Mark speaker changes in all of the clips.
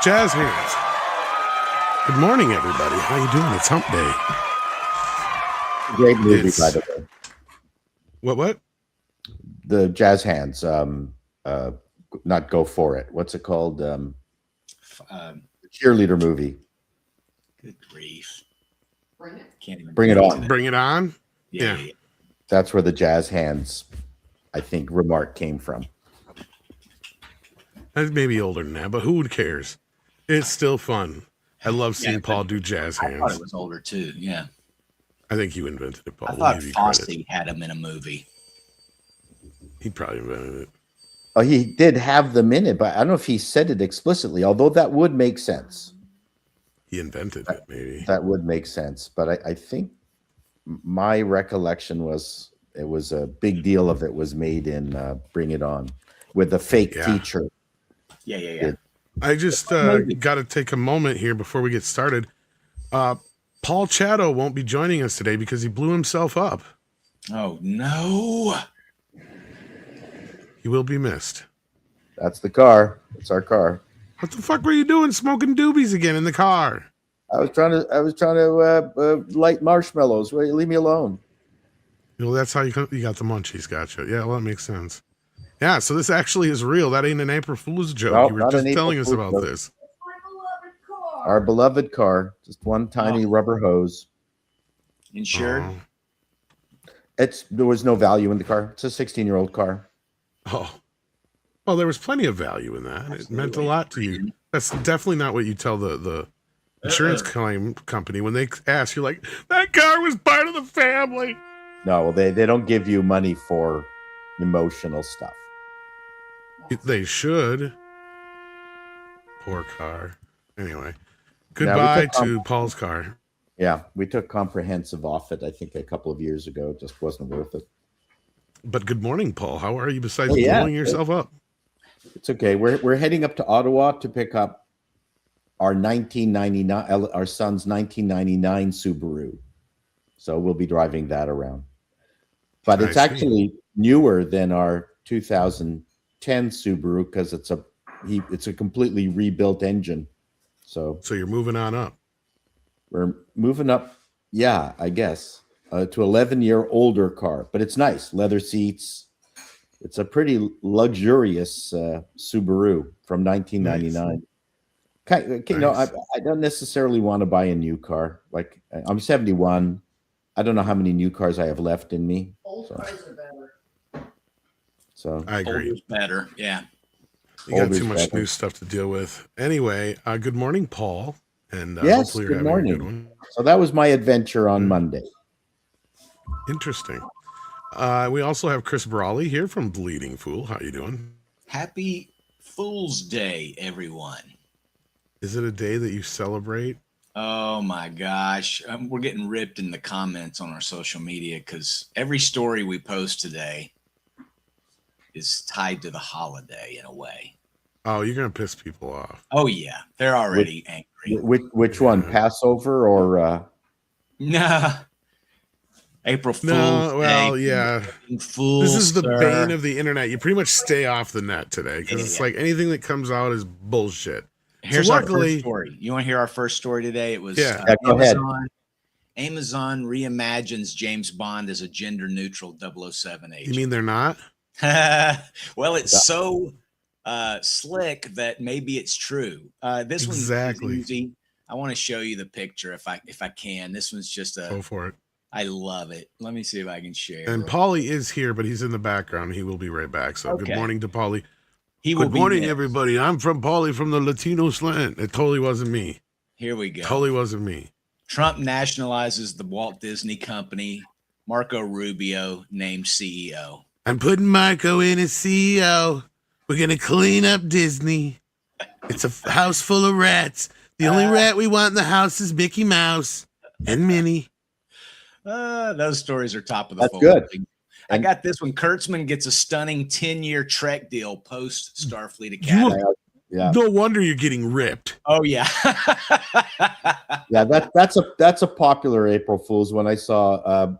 Speaker 1: Jazz hands. Good morning, everybody. How you doing? It's Hump Day.
Speaker 2: Great movie, by the way.
Speaker 1: What?
Speaker 2: The Jazz Hands. Not Go For It. What's it called? Cheerleader movie.
Speaker 3: Good grief.
Speaker 2: Bring it.
Speaker 3: Can't even
Speaker 2: Bring it on.
Speaker 1: Bring it on.
Speaker 3: Yeah.
Speaker 2: That's where the Jazz Hands, I think, remark came from.
Speaker 1: That's maybe older than that, but who cares? It's still fun. I love seeing Paul do jazz hands.
Speaker 3: I thought it was older too. Yeah.
Speaker 1: I think you invented it, Paul.
Speaker 3: I thought Fosse had him in a movie.
Speaker 1: He probably invented it.
Speaker 2: Oh, he did have them in it, but I don't know if he said it explicitly, although that would make sense.
Speaker 1: He invented it, maybe.
Speaker 2: That would make sense. But I think my recollection was it was a big deal of it was made in Bring It On with a fake teacher.
Speaker 3: Yeah.
Speaker 1: I just got to take a moment here before we get started. Paul Chatto won't be joining us today because he blew himself up.
Speaker 3: Oh, no.
Speaker 1: He will be missed.
Speaker 2: That's the car. It's our car.
Speaker 1: What the fuck were you doing smoking doobies again in the car?
Speaker 2: I was trying to light marshmallows. Leave me alone.
Speaker 1: Well, that's how you got the munchies. Gotcha. Yeah, well, that makes sense. Yeah, so this actually is real. That ain't an April Fool's joke.
Speaker 2: No,
Speaker 1: you were just telling us about this.
Speaker 2: Our beloved car. Just one tiny rubber hose.
Speaker 3: Insured?
Speaker 2: There was no value in the car. It's a 16-year-old car.
Speaker 1: Oh. Well, there was plenty of value in that. Absolutely. It meant a lot to you. That's definitely not what you tell the insurance claim company when they ask you, like, that car was part of the family.
Speaker 2: No, well, they don't give you money for emotional stuff.
Speaker 1: They should. Poor car. Anyway, goodbye to Paul's car.
Speaker 2: Yeah, we took comprehensive off it, I think, a couple of years ago. It just wasn't worth it.
Speaker 1: But good morning, Paul. How are you besides blowing yourself up?
Speaker 2: It's okay. We're heading up to Ottawa to pick up our son's 1999 Subaru. So we'll be driving that around. But it's actually newer than our 2010 Subaru because it's a completely rebuilt engine. So
Speaker 1: you're moving on up.
Speaker 2: We're moving up, yeah, I guess, to 11-year older car. But it's nice, leather seats. It's a pretty luxurious Subaru from 1999. Nice. I don't necessarily want to buy a new car. Like I'm 71. I don't know how many new cars I have left in me. Old cars are better. So
Speaker 1: I agree.
Speaker 3: Older's better, yeah.
Speaker 1: You got too much new stuff to deal with. Anyway, good morning, Paul. And
Speaker 2: yes,
Speaker 1: hopefully you're
Speaker 2: good
Speaker 1: having
Speaker 2: morning.
Speaker 1: A good one.
Speaker 2: So that was my adventure on Monday.
Speaker 1: Interesting. We also have Chris Brawley here from Bleeding Fool. How you doing?
Speaker 3: Happy Fool's Day, everyone.
Speaker 1: Is it a day that you celebrate?
Speaker 3: Oh my gosh. We're getting ripped in the comments on our social media because every story we post today is tied to the holiday in a way.
Speaker 1: Oh, you're going to piss people off.
Speaker 3: Oh, yeah. They're already angry.
Speaker 2: Which one? Passover or?
Speaker 3: Nah. April Fool's
Speaker 1: No, well,
Speaker 3: Day.
Speaker 1: yeah.
Speaker 3: Fools,
Speaker 1: this is the bane of the internet. You pretty much stay off the net today because it's like anything that comes out is bullshit.
Speaker 3: Here's our first story. You want to hear our first story today? It was
Speaker 2: go
Speaker 3: Amazon.
Speaker 2: ahead.
Speaker 3: Amazon reimagines James Bond as a gender-neutral 007 agent.
Speaker 1: You mean they're not?
Speaker 3: Well, it's so slick that maybe it's true. This one's easy. I want to show you the picture if I can. This one's just
Speaker 1: go for it.
Speaker 3: I love it. Let me see if I can share.
Speaker 1: And Paulie is here, but he's in the background. He will be right back. So good morning to Paulie.
Speaker 3: Good
Speaker 1: morning, everybody. I'm from Paulie from the Latino slant. It totally wasn't me.
Speaker 3: Here we go.
Speaker 1: Totally wasn't me.
Speaker 3: Trump nationalizes the Walt Disney Company. Marco Rubio named CEO.
Speaker 1: I'm putting Marco in as CEO. We're going to clean up Disney. It's a house full of rats. The only rat we want in the house is Mickey Mouse and Minnie.
Speaker 3: Those stories are top of the
Speaker 2: That's good.
Speaker 3: I got this one. Kurtzman gets a stunning 10-year Trek deal post Starfleet Academy.
Speaker 2: Yeah.
Speaker 1: No wonder you're getting ripped.
Speaker 3: Oh yeah.
Speaker 2: Yeah, that's a popular April Fool's. When I saw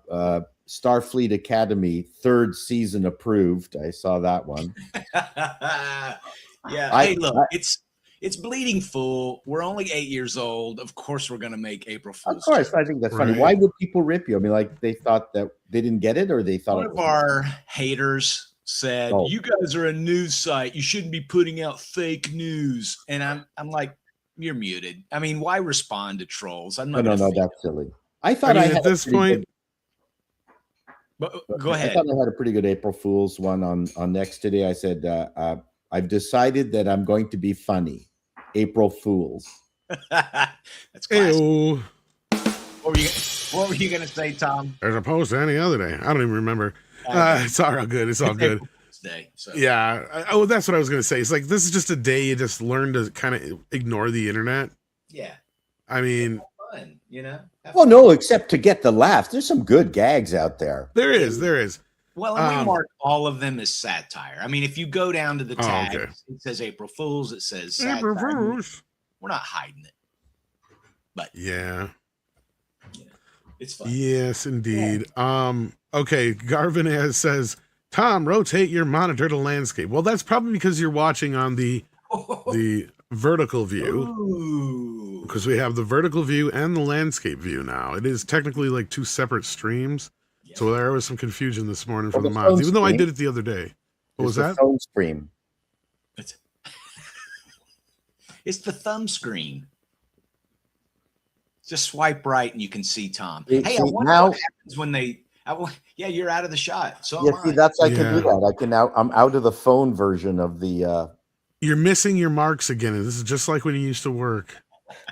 Speaker 2: Starfleet Academy 3rd season approved, I saw that one.
Speaker 3: Yeah. Hey, look, It's Bleeding Fool. We're only 8 years old. Of course, we're gonna make April
Speaker 2: Of
Speaker 3: Fool's.
Speaker 2: course,
Speaker 3: joke.
Speaker 2: I think that's funny.
Speaker 1: Right.
Speaker 2: Why would people rip you? I mean, like they thought that they didn't get it, or they thought
Speaker 3: One
Speaker 2: it
Speaker 3: of
Speaker 2: was
Speaker 3: our haters said,
Speaker 2: Oh.
Speaker 3: "You guys are a news site. You shouldn't be putting out fake news." And I'm like, "You're muted. I mean, why respond to trolls? I'm
Speaker 2: no,
Speaker 3: not.
Speaker 2: no,
Speaker 3: gonna
Speaker 2: no,
Speaker 3: fake-
Speaker 2: that's silly. I thought
Speaker 1: I
Speaker 2: I,
Speaker 1: mean,
Speaker 2: had
Speaker 1: at this
Speaker 2: a pretty
Speaker 1: point,
Speaker 3: But
Speaker 2: good,
Speaker 3: go
Speaker 2: I
Speaker 3: ahead.
Speaker 2: thought I had a pretty good April Fool's one on Next today. I said I've decided that I'm going to be funny. April Fools.
Speaker 3: That's classic.
Speaker 1: ew,
Speaker 3: What were you gonna say, Tom?
Speaker 1: as opposed to any other day. I don't even remember. It's all good. It's all good.
Speaker 3: April Fool's Day. So
Speaker 1: Yeah. Oh, that's what I was going to say. It's like, this is just a day you just learn to kind of ignore the internet.
Speaker 3: yeah,
Speaker 1: I mean,
Speaker 3: fun. You know. Have
Speaker 2: Well,
Speaker 3: fun.
Speaker 2: no, except to get the laughs. There's some good gags out there.
Speaker 1: there is.
Speaker 3: Well, and we
Speaker 1: Um,
Speaker 3: mark all of them as satire. I mean, if you go down to the
Speaker 1: Oh,
Speaker 3: tags,
Speaker 1: okay.
Speaker 3: it says April Fools. It says satire.
Speaker 1: April Fools.
Speaker 3: We're not hiding it.
Speaker 1: Yeah.
Speaker 3: It's fun.
Speaker 1: Yes, indeed. Okay. Garvin says, Tom, rotate your monitor to landscape. Well, that's probably because you're watching on the vertical view,
Speaker 3: Ooh.
Speaker 1: because we have the vertical view and the landscape view now. It is technically like two separate streams.
Speaker 3: Yeah.
Speaker 1: So there was some confusion this morning from
Speaker 2: Well,
Speaker 1: the
Speaker 2: the
Speaker 1: mods,
Speaker 2: phone
Speaker 1: even though I
Speaker 2: screen
Speaker 1: did it the other day. What was
Speaker 2: It's the
Speaker 1: that?
Speaker 2: phone screen.
Speaker 3: It's the thumb screen. Just swipe right and you can see Tom.
Speaker 2: See-
Speaker 3: Hey, I
Speaker 2: see,
Speaker 3: wonder
Speaker 2: now-
Speaker 3: what happens when they. Yeah, you're out of the shot. So
Speaker 2: Yeah,
Speaker 3: am
Speaker 2: see,
Speaker 3: I.
Speaker 2: that's I can
Speaker 1: Yeah.
Speaker 2: do that. I can now. I'm out of the phone version of the.
Speaker 1: You're missing your marks again. This is just like when you used to work.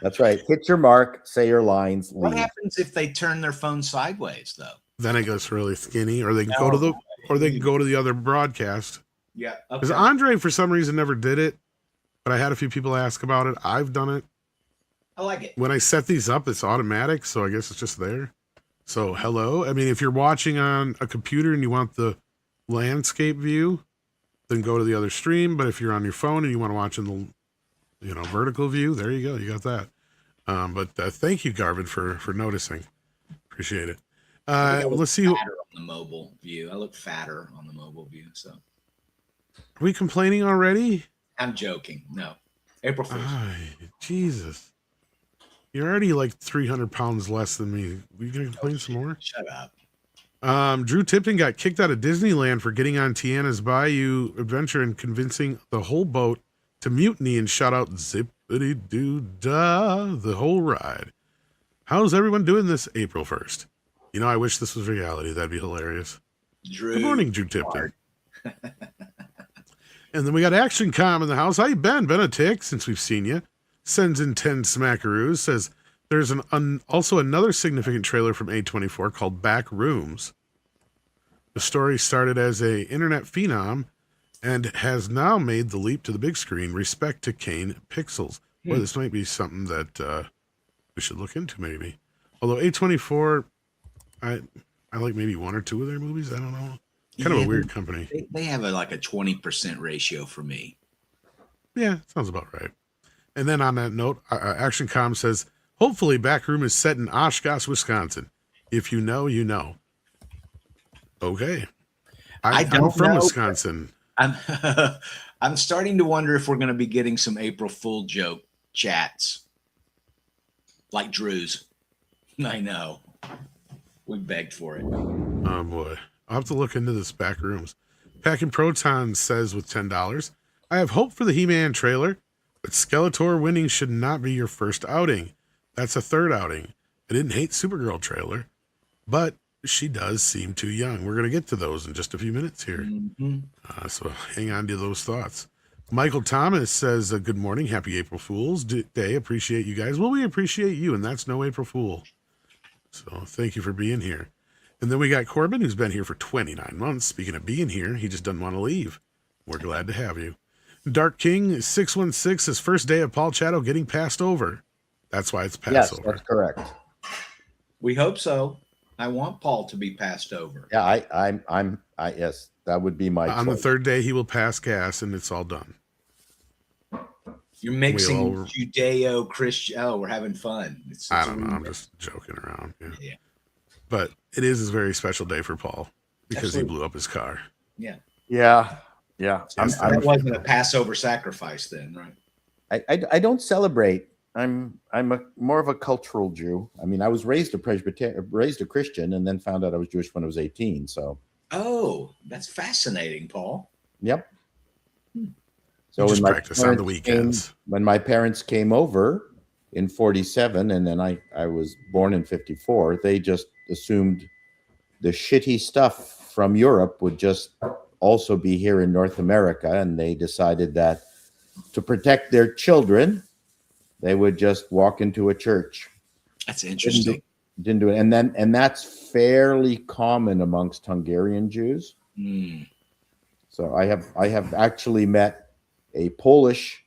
Speaker 2: That's right. Hit your mark. Say your lines.
Speaker 3: What
Speaker 2: Leave.
Speaker 3: happens if they turn their phone sideways, though?
Speaker 1: Then it gets really skinny, or they can go to the other broadcast.
Speaker 3: Yeah.
Speaker 1: Because
Speaker 3: Okay.
Speaker 1: Andre, for some reason, never did it, but I had a few people ask about it. I've done it.
Speaker 3: I like it.
Speaker 1: When I set these up, it's automatic, so I guess it's just there. So hello. I mean, if you're watching on a computer and you want the landscape view, then go to the other stream. But if you're on your phone and you want to watch in the vertical view, there you go. You got that. But thank you, Garvin, for noticing. Appreciate it.
Speaker 3: I look
Speaker 1: Let's see.
Speaker 3: fatter on the mobile view. I look fatter on the mobile view. So
Speaker 1: Are we complaining already?
Speaker 3: I'm joking. No. April Fool's.
Speaker 1: Ay, Jesus. You're already like 300 pounds less than me. We gonna complain some more?
Speaker 3: Shut up.
Speaker 1: Drew Tipton got kicked out of Disneyland for getting on Tiana's Bayou Adventure and convincing the whole boat to mutiny and shout out zippity doo dah the whole ride. How's everyone doing this April 1st? You know, I wish this was reality. That'd be hilarious.
Speaker 3: Drew.
Speaker 1: Good morning, Drew Tipton. And then we got Action Com in the house. How you been? Been a tick since we've seen you. Sends in 10 smackaroos. Says there's also another significant trailer from A24 called Back Rooms. The story started as a internet phenom and has now made the leap to the big screen. Respect to Kane Pixels. Boy, this might be something that we should look into maybe. Although A24, I like maybe one or two of their movies. I don't know. Kind of a weird company.
Speaker 3: They have like a 20% ratio for me.
Speaker 1: Yeah, sounds about right. And then on that note, ActionCom says, hopefully Backroom is set in Oshkosh, Wisconsin. If you know, you know. Okay. I'm from
Speaker 3: know.
Speaker 1: Wisconsin.
Speaker 3: I'm starting to wonder if we're going to be getting some April Fool joke chats like Drew's. I know. We begged for it.
Speaker 1: Oh, boy. I'll have to look into this Backrooms. Packing Proton says with $10, I have hope for the He-Man trailer, but Skeletor winning should not be your first outing. That's a third outing. I didn't hate Supergirl trailer, but she does seem too young. We're going to get to those in just a few minutes here.
Speaker 3: Mm-hmm.
Speaker 1: So hang on to those thoughts. Michael Thomas says, good morning. Happy April Fool's Day. Appreciate you guys. Well, we appreciate you, and that's no April Fool. So thank you for being here. And then we got Corbin, who's been here for 29 months. Speaking of being here, he just doesn't want to leave. We're glad to have you. Dark King 616, his first day of Paul Chato getting passed over. That's why it's
Speaker 2: Yes,
Speaker 1: Passover.
Speaker 2: that's correct.
Speaker 3: We hope so. I want Paul to be passed over.
Speaker 2: Yeah, I yes, that would be my
Speaker 1: On the
Speaker 2: choice.
Speaker 1: third day, he will pass gas, and it's all done.
Speaker 3: You're mixing
Speaker 1: all-
Speaker 3: Judeo-Christian. Oh, we're having fun.
Speaker 1: I don't know. I'm just joking around. Yeah.
Speaker 3: Yeah.
Speaker 1: But it is a very special day for Paul because
Speaker 3: Absolutely.
Speaker 1: he blew up his car.
Speaker 3: Yeah.
Speaker 2: Yeah.
Speaker 3: That wasn't a Passover sacrifice then, right?
Speaker 2: I don't celebrate. I'm more of a cultural Jew. I mean, I was raised raised a Christian, and then found out I was Jewish when I was 18. So,
Speaker 3: Oh, that's fascinating, Paul.
Speaker 2: yep.
Speaker 1: You
Speaker 2: So
Speaker 1: just
Speaker 2: when my
Speaker 1: practice on the
Speaker 2: parents
Speaker 1: weekends.
Speaker 2: when my parents came over in 47, and then I was born in 54, they just assumed the shitty stuff from Europe would just also be here in North America, and they decided that to protect their children, they would just walk into a church.
Speaker 3: That's interesting.
Speaker 2: Didn't do it, and that's fairly common amongst Hungarian Jews.
Speaker 3: Mm.
Speaker 2: So I have actually met a Polish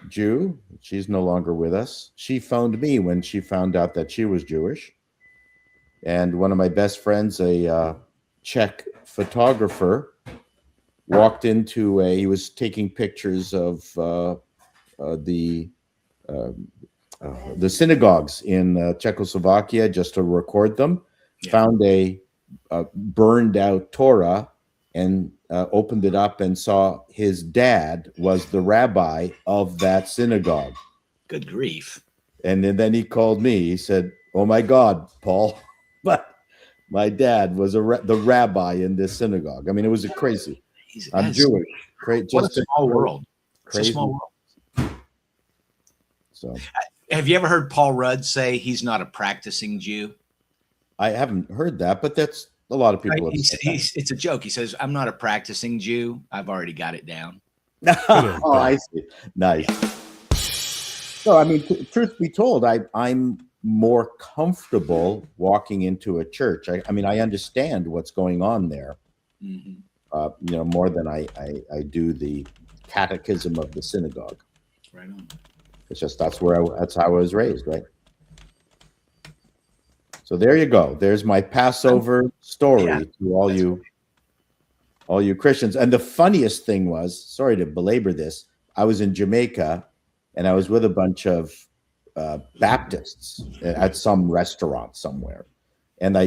Speaker 2: Jew. She's no longer with us. She phoned me when she found out that she was Jewish. And one of my best friends, a Czech photographer, walked into he was taking pictures of the synagogues in Czechoslovakia just to record them.
Speaker 3: Yeah.
Speaker 2: Found a burned out Torah and opened it up and saw his dad was the rabbi of that synagogue.
Speaker 3: Good grief.
Speaker 2: And then he called me. He said, "Oh my God, Paul, but my dad was the rabbi in this synagogue." I mean, it was crazy. I'm Jewish.
Speaker 3: What a small world. It's a
Speaker 2: Crazy.
Speaker 3: small world.
Speaker 2: So
Speaker 3: Have you ever heard Paul Rudd say he's not a practicing Jew?
Speaker 2: I haven't heard that, but that's a lot of people.
Speaker 3: Right? It's a joke. He says, "I'm not a practicing Jew. I've already got it down."
Speaker 2: Oh, I see. Nice. So, I mean, truth be told, I'm more comfortable walking into a church. I mean, I understand what's going on there,
Speaker 3: Mhm.
Speaker 2: More than I do the catechism of the synagogue.
Speaker 3: Right on.
Speaker 2: It's just that's how I was raised, right? So there you go. There's my Passover story to all you Christians. And the funniest thing was, sorry to belabor this, I was in Jamaica and I was with a bunch of Baptists at some restaurant somewhere. And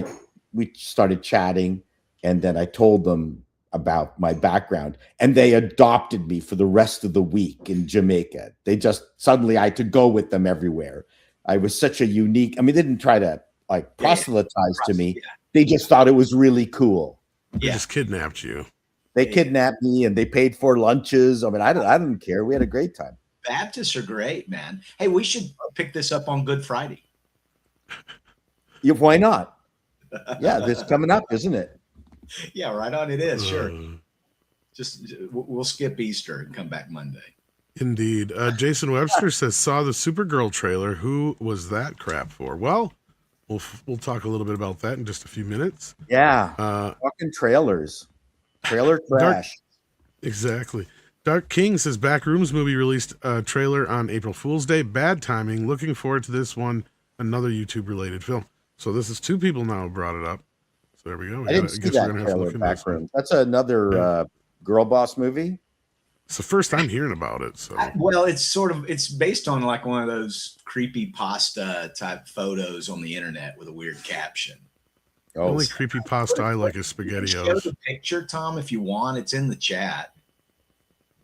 Speaker 2: we started chatting, and then I told them about my background, and they adopted me for the rest of the week in Jamaica. They just suddenly I had to go with them everywhere. I was such a unique, I mean, they didn't try to proselytize to me. They just thought it was really cool.
Speaker 1: They just kidnapped you.
Speaker 2: They kidnapped me and they paid for lunches. I mean, I didn't care. We had a great time.
Speaker 3: Baptists are great, man. Hey, we should pick this up on Good Friday.
Speaker 2: Yeah, why not? Yeah, this coming up, isn't it?
Speaker 3: Yeah, right on. It is. Sure.
Speaker 1: Uh,
Speaker 3: Just we'll skip Easter and come back Monday.
Speaker 1: Indeed. Jason Webster says, saw the Supergirl trailer. Who was that crap for? Well, we'll talk a little bit about that in just a few minutes.
Speaker 2: Yeah.
Speaker 1: Uh,
Speaker 2: Fucking trailers. Trailer trash.
Speaker 1: Exactly. Dark King says Backrooms movie released a trailer on April Fool's Day. Bad timing. Looking forward to this one. Another YouTube related film. So this is two people now brought it up. So there we go.
Speaker 2: I didn't see that trailer, Backrooms. That's another girl boss movie.
Speaker 1: It's the first time hearing about it. So
Speaker 3: Well, it's based on like one of those creepy pasta type photos on the internet with a weird caption.
Speaker 1: the only creepypasta I like is
Speaker 3: Show
Speaker 1: SpaghettiOs.
Speaker 3: the picture, Tom, if you want. It's in the chat.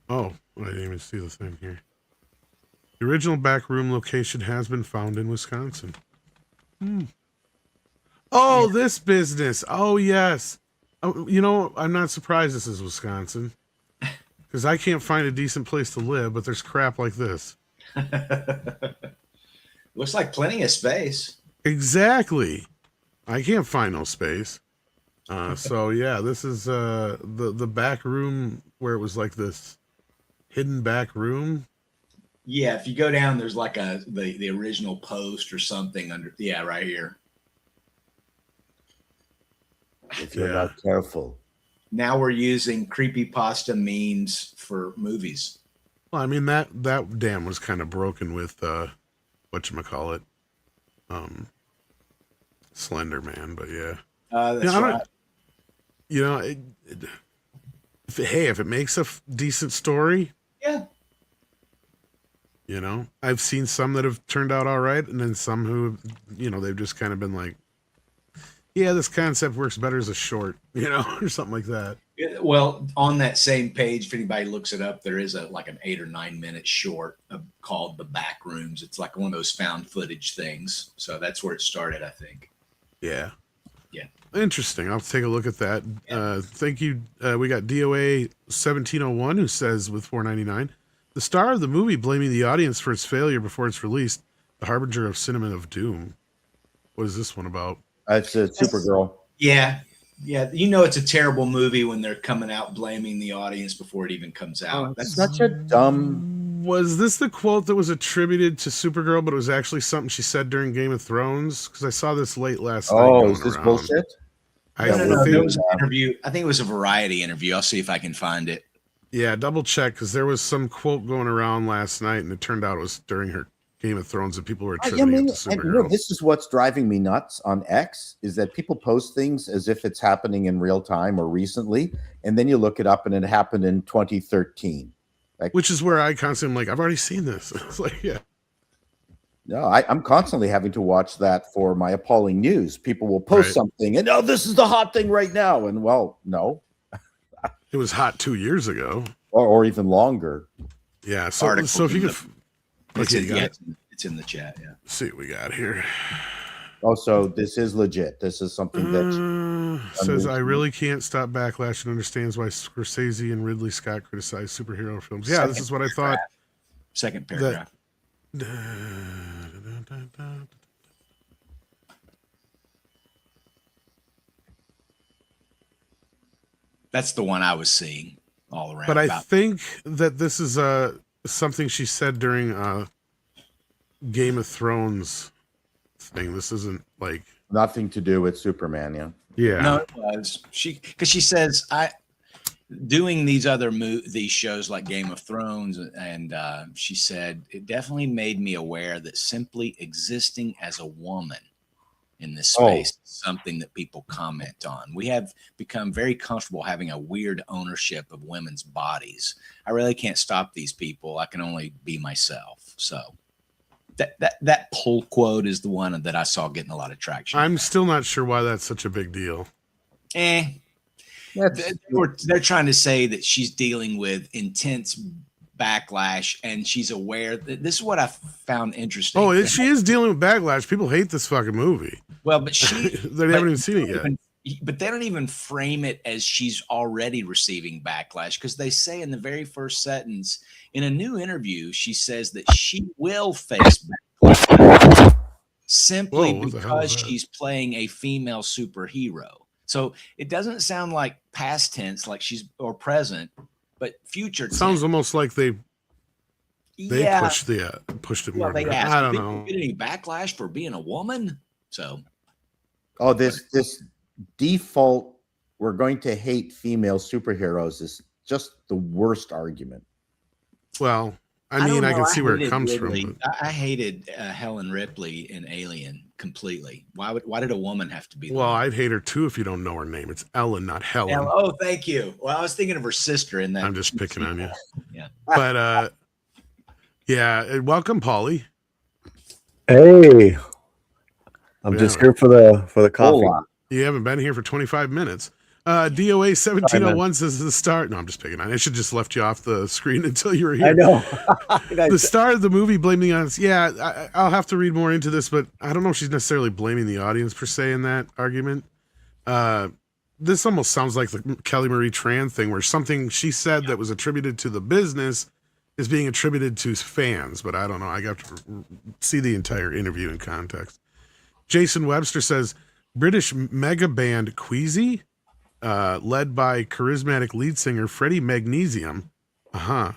Speaker 1: Oh, I didn't even see the thing here. The original backroom location has been found in Wisconsin. Oh, this business. Oh, yes. Oh, I'm not surprised this is Wisconsin. Because I can't find a decent place to live, but there's crap like this.
Speaker 3: Looks like plenty of space.
Speaker 1: Exactly. I can't find no space. So yeah, this is the back room where it was like this hidden back room.
Speaker 3: Yeah, if you go down, there's like the original post or something under. Yeah, right here.
Speaker 2: If you're not careful.
Speaker 3: Now we're using creepypasta memes for movies.
Speaker 1: Well, I mean that dam was kind of broken with whatchamacallit, Slender Man, but yeah.
Speaker 3: That's right.
Speaker 1: If it makes a decent story,
Speaker 3: Yeah.
Speaker 1: I've seen some that have turned out all right, and then some who, they've just kind of been like, yeah, this concept works better as a short, or something like that.
Speaker 3: Well, on that same page, if anybody looks it up, there is like an 8 or 9 minute short called "The Back Rooms." It's like one of those found footage things. So that's where it started, I think.
Speaker 1: Yeah.
Speaker 3: Yeah.
Speaker 1: Interesting. I'll take a look at that. Thank you. We got DOA 1701 who says with $4.99, the star of the movie blaming the audience for its failure before it's released, the harbinger of Cinnamon of Doom. What is this one about?
Speaker 2: It's a Supergirl.
Speaker 3: Yeah. Yeah. You know, it's a terrible movie when they're coming out blaming the audience before it even comes out.
Speaker 2: That's such a dumb.
Speaker 1: Was this the quote that was attributed to Supergirl, but it was actually something she said during Game of Thrones? Because I saw this late last night.
Speaker 2: Oh, is this bullshit?
Speaker 3: No. There was an interview. I think it was a Variety interview. I'll see if I can find it.
Speaker 1: Yeah, double check, because there was some quote going around last night, and it turned out it was during her Game of Thrones, and people were attributing it to Supergirl.
Speaker 2: This is what's driving me nuts on X, is that people post things as if it's happening in real time or recently, and then you look it up and it happened in 2013.
Speaker 1: Which is where I constantly am like, I've already seen this. It's like, yeah.
Speaker 2: No, I'm constantly having to watch that for my appalling news. People will post something and, oh, this is the hot thing right now. And well, no.
Speaker 1: It was hot 2 years ago.
Speaker 2: Or even longer.
Speaker 1: Yeah. So if you could...
Speaker 3: It's in the chat, yeah.
Speaker 1: Let's see what we got here.
Speaker 2: Oh, so this is legit. This is something that...
Speaker 1: says, I really can't stop backlash and understands why Scorsese and Ridley Scott criticize superhero films. Yeah, this is what I thought.
Speaker 3: Second paragraph. That's the one I was seeing all around.
Speaker 1: But I think that this is something she said during Game of Thrones thing. This isn't like
Speaker 2: nothing to do with Superman.
Speaker 1: Yeah.
Speaker 3: No, it was because she says doing these other these shows like Game of Thrones, and she said it definitely made me aware that simply existing as a woman in this space is something that people comment on. We have become very comfortable having a weird ownership of women's bodies. I really can't stop these people. I can only be myself. So that pull quote is the one that I saw getting a lot of traction.
Speaker 1: I'm still not sure why that's such a big deal.
Speaker 3: They're trying to say that she's dealing with intense backlash and she's aware that this is what I found interesting.
Speaker 1: Oh, she is dealing with backlash. People hate this fucking movie.
Speaker 3: Well, but
Speaker 1: they haven't even seen it yet.
Speaker 3: But they don't even frame it as she's already receiving backlash, because they say in the very first sentence in a new interview, she says that she will face backlash simply because she's playing a female superhero. So it doesn't sound like past tense, like she's or present, but future tense.
Speaker 1: Sounds almost like they pushed it more.
Speaker 3: They asked,
Speaker 1: I don't know.
Speaker 3: Get any backlash for being a woman? So,
Speaker 2: this default, we're going to hate female superheroes is just the worst argument.
Speaker 1: Well, I mean, I can see where it comes
Speaker 3: Ripley.
Speaker 1: from.
Speaker 3: I hated Helen Ripley in Alien completely. Why did a woman have to be?
Speaker 1: Well, I'd hate her too if you don't know her name. It's Ellen, not Helen.
Speaker 3: Oh, thank you. Well, I was thinking of her sister in that.
Speaker 1: I'm just picking on you.
Speaker 3: Yeah.
Speaker 1: But welcome, Paulie.
Speaker 4: Hey, I'm just here for the coffee.
Speaker 1: You haven't been here for 25 minutes. DOA 1701 says the star. No, I'm just picking on. I should just left you off the screen until you were here.
Speaker 4: I know.
Speaker 1: The star of the movie blaming the audience. Yeah, I'll have to read more into this, but I don't know if she's necessarily blaming the audience per se in that argument. This almost sounds like the Kelly Marie Tran thing, where something she said that was attributed to the business is being attributed to fans, but I don't know. I got to see the entire interview in context. Jason Webster says British mega band Queasy, led by charismatic lead singer Freddie Magnesium. I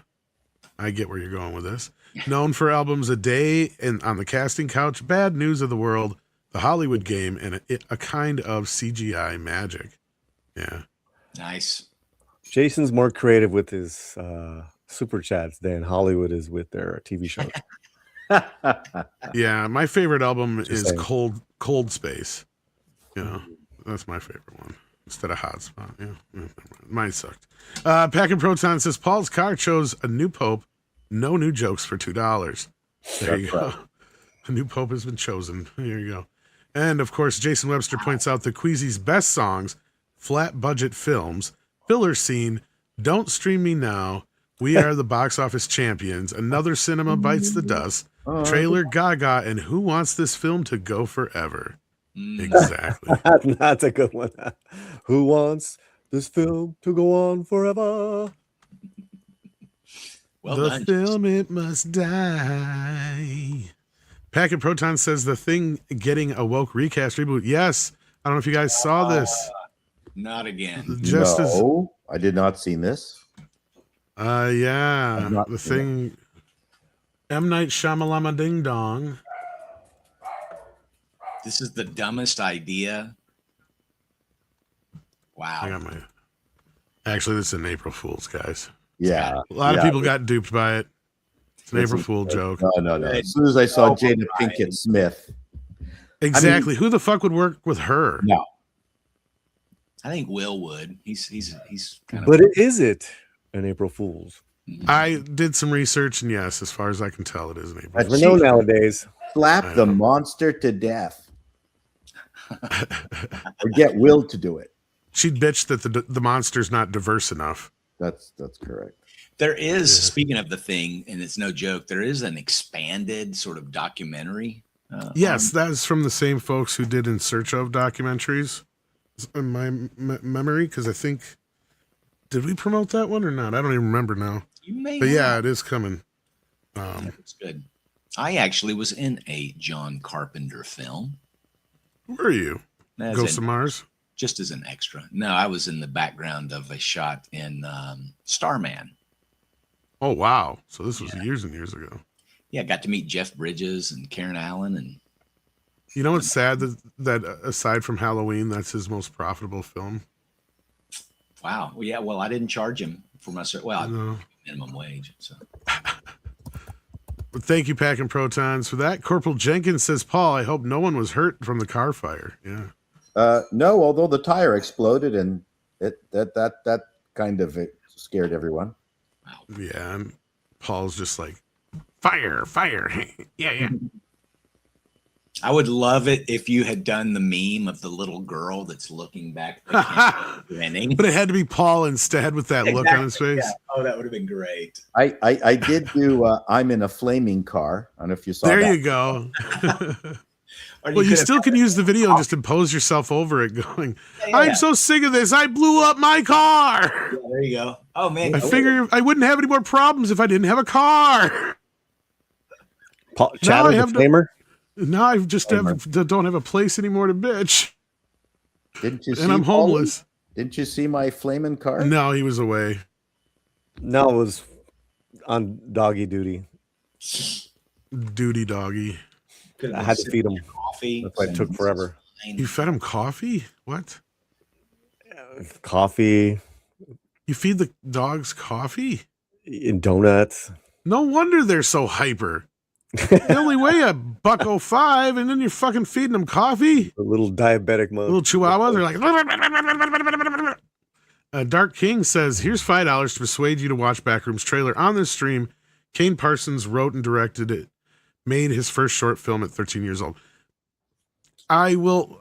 Speaker 1: get where you're going with this. Known for albums A Day and On the Casting Couch, Bad News of the World, The Hollywood Game, and a kind of CGI magic. Yeah.
Speaker 3: Nice.
Speaker 4: Jason's more creative with his super chats than Hollywood is with their TV shows.
Speaker 1: Yeah, my favorite album is Cold Space. You know, that's my favorite one instead of Hotspot. Yeah, mine sucked. Packing Proton says Paul's car chose a new pope. No new jokes for $2. There you go. A new pope has been chosen. Here you go. And of course, Jason Webster points out that Queasy's best songs, flat budget films, Filler scene. Don't stream me now. We are the box office champions. Another cinema bites the dust. Trailer Gaga and who wants this film to go forever? Exactly.
Speaker 4: That's a good one. Who wants this film to go on forever?
Speaker 3: Well
Speaker 1: The
Speaker 3: done.
Speaker 1: film, it must die. Packet Proton says the thing getting a woke recast reboot. Yes. I don't know if you guys saw this.
Speaker 3: Not again.
Speaker 1: Just as
Speaker 2: No, I did not see this.
Speaker 1: yeah.
Speaker 2: I've not
Speaker 1: The
Speaker 2: seen
Speaker 1: thing M. Night Shyamalama Ding Dong.
Speaker 3: This is the dumbest idea.
Speaker 1: I got
Speaker 3: Wow.
Speaker 1: my actually this is an April Fool's, guys.
Speaker 2: Yeah.
Speaker 1: A lot of
Speaker 2: Yeah.
Speaker 1: people got duped by it. It's an
Speaker 2: This
Speaker 1: April
Speaker 2: is-
Speaker 1: Fool joke.
Speaker 2: No. As soon as I saw
Speaker 3: Oh,
Speaker 2: Jada
Speaker 3: right.
Speaker 2: Pinkett Smith,
Speaker 1: Exactly. Who the fuck would work with her?
Speaker 2: No.
Speaker 3: I think Will would. He's kind of.
Speaker 4: But is it an April Fool's?
Speaker 1: I did some research, and yes, as far as I can tell, it is an April.
Speaker 2: That's
Speaker 4: We know nowadays.
Speaker 2: slap
Speaker 1: I
Speaker 2: the
Speaker 1: know.
Speaker 2: monster to death, or get Will to do it.
Speaker 1: She'd bitch that the monster's not diverse enough.
Speaker 2: That's correct.
Speaker 3: There is,
Speaker 1: Yeah.
Speaker 3: speaking of the thing, and it's no joke, there is an expanded sort of documentary.
Speaker 1: Yes, that's from the same folks who did In Search of documentaries, in my memory. Because I think, did we promote that one or not? I don't even remember now.
Speaker 3: You may
Speaker 1: But yeah,
Speaker 3: have.
Speaker 1: it is coming.
Speaker 3: It's good. I actually was in a John Carpenter film.
Speaker 1: Where are you?
Speaker 3: As
Speaker 1: Ghost
Speaker 3: in-
Speaker 1: of Mars?
Speaker 3: just as an extra. No, I was in the background of a shot in Starman.
Speaker 1: Oh wow! So this was years and years ago.
Speaker 3: Yeah, got to meet Jeff Bridges and Karen Allen, and
Speaker 1: You know what's sad that aside from Halloween, that's his most profitable film.
Speaker 3: wow. Well, yeah, well, I didn't charge him for my well,
Speaker 1: No.
Speaker 3: minimum wage. So
Speaker 1: But thank you, Pack and Protons, for that. Corporal Jenkins says, Paul, I hope no one was hurt from the car fire. Yeah.
Speaker 2: No, although the tire exploded and that kind of scared everyone.
Speaker 1: Yeah. And Paul's just like, fire. Yeah.
Speaker 3: I would love it if you had done the meme of the little girl that's looking back at the camera, grinning.
Speaker 1: But it had to be Paul instead with that look on his face.
Speaker 3: Yeah. Oh, that would have been great.
Speaker 2: I did do I'm in a flaming car. I don't know if you saw
Speaker 1: There
Speaker 2: that.
Speaker 1: you go.
Speaker 3: Or
Speaker 1: Well, you
Speaker 3: could have-
Speaker 1: still can use the video and just impose yourself over it going,
Speaker 3: Yeah.
Speaker 1: I'm so sick of this. I blew up my car.
Speaker 3: Yeah, there you go. Oh man,
Speaker 1: I figure I wouldn't have any more problems if I didn't have a car.
Speaker 4: Chatter
Speaker 1: I
Speaker 4: the
Speaker 1: have no-
Speaker 4: Flamer?
Speaker 1: Now I just don't have a place anymore to bitch.
Speaker 2: Didn't you see
Speaker 1: And I'm
Speaker 2: Paulie?
Speaker 1: homeless.
Speaker 2: Didn't you see my flaming car?
Speaker 1: No, he was away.
Speaker 4: No, it was on doggy duty.
Speaker 1: Duty doggy.
Speaker 3: Could have
Speaker 4: I
Speaker 3: been
Speaker 4: had to
Speaker 3: sipping
Speaker 4: feed him.
Speaker 3: your coffee.
Speaker 4: That's why it took forever.
Speaker 1: You fed him coffee? What?
Speaker 4: Coffee
Speaker 1: You feed the dogs coffee?
Speaker 4: and donuts.
Speaker 1: No wonder they're so hyper. They only weigh $1.05, and then you're fucking feeding them coffee.
Speaker 4: The little diabetic mode.
Speaker 1: Little chihuahuas are like. Dark King says, "Here's $5 to persuade you to watch Backrooms trailer on this stream." Kane Parsons wrote and directed it. Made his first short film at 13 years old. I will.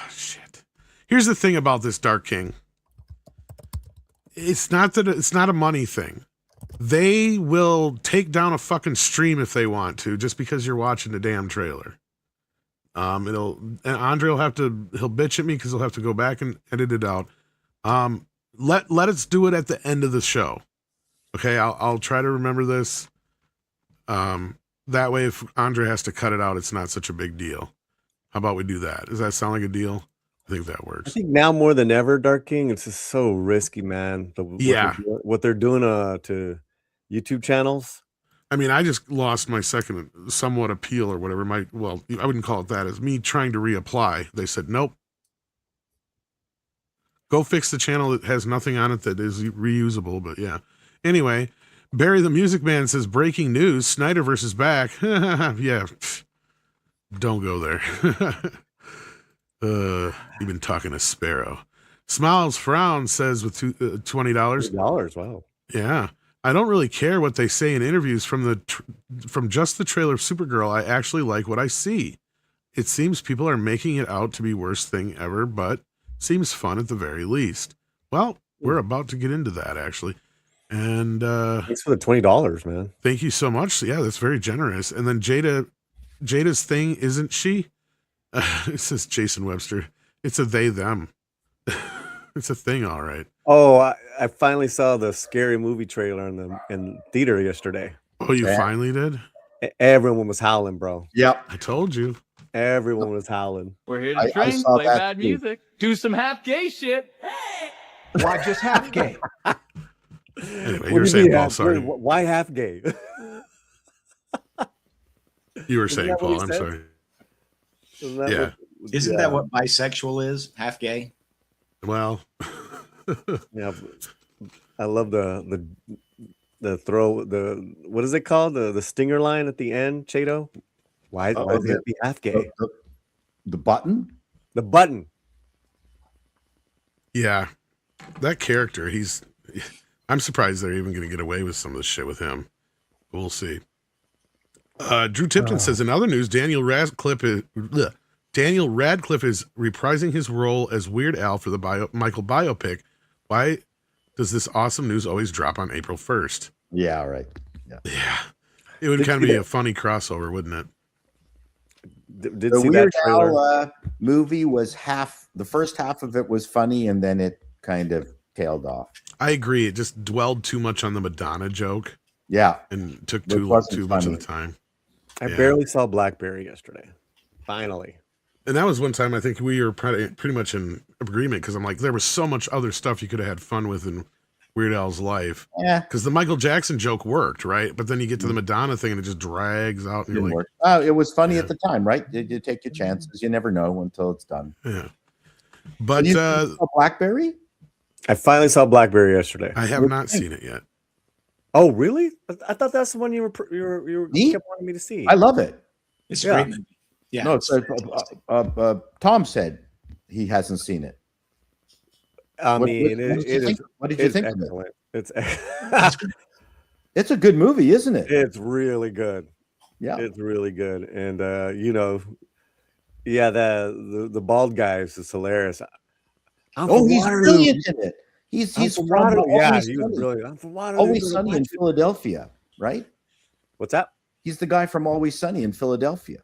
Speaker 1: Shit. Here's the thing about this, Dark King. It's not a money thing. They will take down a fucking stream if they want to, just because you're watching the damn trailer. And Andre he'll bitch at me because he'll have to go back and edit it out. Let us do it at the end of the show. Okay, I'll try to remember this. That way, if Andre has to cut it out, it's not such a big deal. How about we do that? Does that sound like a deal? I think that
Speaker 4: I
Speaker 1: works.
Speaker 4: think now more than ever, Dark King, it's just so risky, man. What they're doing to YouTube channels.
Speaker 1: I mean, I just lost my second somewhat appeal or whatever. I wouldn't call it that. As me trying to reapply. They said, nope. Go fix the channel that has nothing on it that is reusable. But yeah. Anyway, Barry the Music Man says, breaking news, Snyderverse is back. Yeah. Don't go there. You've been talking to Sparrow. Smiles Frown says with $20.
Speaker 4: $20, wow.
Speaker 1: Yeah. I don't really care what they say in interviews from just the trailer of Supergirl. I actually like what I see. It seems people are making it out to be worst thing ever, but seems fun at the very least. Well, we're about to get into that actually. And
Speaker 4: Thanks for the $20, man.
Speaker 1: thank you so much. Yeah, that's very generous. And then Jada's thing, isn't she? It says Jason Webster. It's a they them. It's a thing, all right.
Speaker 4: Oh, I finally saw the Scary Movie trailer in theater yesterday.
Speaker 1: Oh, you
Speaker 2: Yeah.
Speaker 1: finally did?
Speaker 4: Everyone was howling, bro.
Speaker 2: Yep.
Speaker 1: I told you.
Speaker 4: Everyone was howling.
Speaker 5: We're here
Speaker 2: I
Speaker 5: to drink,
Speaker 2: saw
Speaker 5: play
Speaker 2: that
Speaker 5: bad
Speaker 2: too.
Speaker 5: music, do some half gay shit.
Speaker 6: Why just half gay?
Speaker 1: Anyway,
Speaker 4: What
Speaker 1: you were
Speaker 4: do
Speaker 1: saying,
Speaker 4: mean
Speaker 1: Paul,
Speaker 4: half
Speaker 1: sorry.
Speaker 4: gay? Why half gay?
Speaker 1: You were
Speaker 4: Isn't
Speaker 1: saying,
Speaker 4: that what
Speaker 1: Paul,
Speaker 4: he
Speaker 1: I'm
Speaker 4: said?
Speaker 1: sorry.
Speaker 4: Isn't that
Speaker 1: Yeah.
Speaker 3: Isn't that what bisexual is? Half gay?
Speaker 1: Well,
Speaker 4: Yeah, I love the throw, what is it called, the stinger line at the end, Chato? Why
Speaker 2: Oh,
Speaker 4: does it have to be half gay?
Speaker 2: The button.
Speaker 4: The button.
Speaker 1: yeah, that character, I'm surprised they're even going to get away with some of the shit with him. We'll see. Drew Tipton says, in other news, Daniel Radcliffe is reprising his role as Weird Al for the Michael biopic. Why does this awesome news always drop on April 1st?
Speaker 2: Yeah. Right.
Speaker 1: Yeah. It would
Speaker 4: Did
Speaker 1: kind of
Speaker 4: you
Speaker 1: be
Speaker 4: see
Speaker 1: a funny crossover, wouldn't it?
Speaker 4: Did
Speaker 2: The
Speaker 4: see that
Speaker 2: Weird
Speaker 4: trailer?
Speaker 2: Al movie was the first half of it was funny, and then it kind of tailed off.
Speaker 1: I agree. It just dwelled too much on the Madonna joke
Speaker 2: Yeah.
Speaker 1: and took
Speaker 2: It
Speaker 1: too
Speaker 2: wasn't
Speaker 1: much of
Speaker 2: funny.
Speaker 1: the time.
Speaker 4: I
Speaker 1: Yeah.
Speaker 4: barely saw Blackberry yesterday. Finally.
Speaker 1: And that was one time I think we were pretty much in agreement because I'm like, there was so much other stuff you could have had fun with in Weird Al's life.
Speaker 2: Yeah.
Speaker 1: Because the Michael Jackson joke worked, right? But then you get to the Madonna thing and it just drags out. And
Speaker 2: Didn't
Speaker 1: you're like,
Speaker 2: work. It was funny
Speaker 1: Yeah.
Speaker 2: at the time, right? You take your chances. You never know until it's done.
Speaker 1: yeah. But
Speaker 2: You saw Blackberry?
Speaker 4: I finally saw Blackberry yesterday.
Speaker 1: I have not seen it yet.
Speaker 4: Oh, really? I thought that's the one you were
Speaker 2: Me?
Speaker 4: kept wanting me to see.
Speaker 2: I love it.
Speaker 3: It's a
Speaker 4: Yeah.
Speaker 3: great movie. Yeah.
Speaker 2: No, it's Tom said he hasn't seen it.
Speaker 4: I
Speaker 2: What-
Speaker 4: mean,
Speaker 2: what did you
Speaker 4: it
Speaker 2: think?
Speaker 4: is.
Speaker 2: What did you
Speaker 4: It's
Speaker 2: think of it?
Speaker 4: excellent. It's
Speaker 2: It's a good movie, isn't it?
Speaker 4: it's really good.
Speaker 2: Yeah.
Speaker 4: It's really good, and yeah, the bald guy is just hilarious. I'm
Speaker 2: Oh,
Speaker 4: from
Speaker 2: he's
Speaker 4: Waterloo.
Speaker 2: brilliant in it. He's
Speaker 4: I'm
Speaker 2: from
Speaker 4: from Waterloo. Yeah,
Speaker 2: Always
Speaker 4: he was
Speaker 2: Sunny.
Speaker 4: brilliant. I'm from Waterloo.
Speaker 2: Always Sunny in Philadelphia, right?
Speaker 4: What's that?
Speaker 2: He's the guy from Always Sunny in Philadelphia.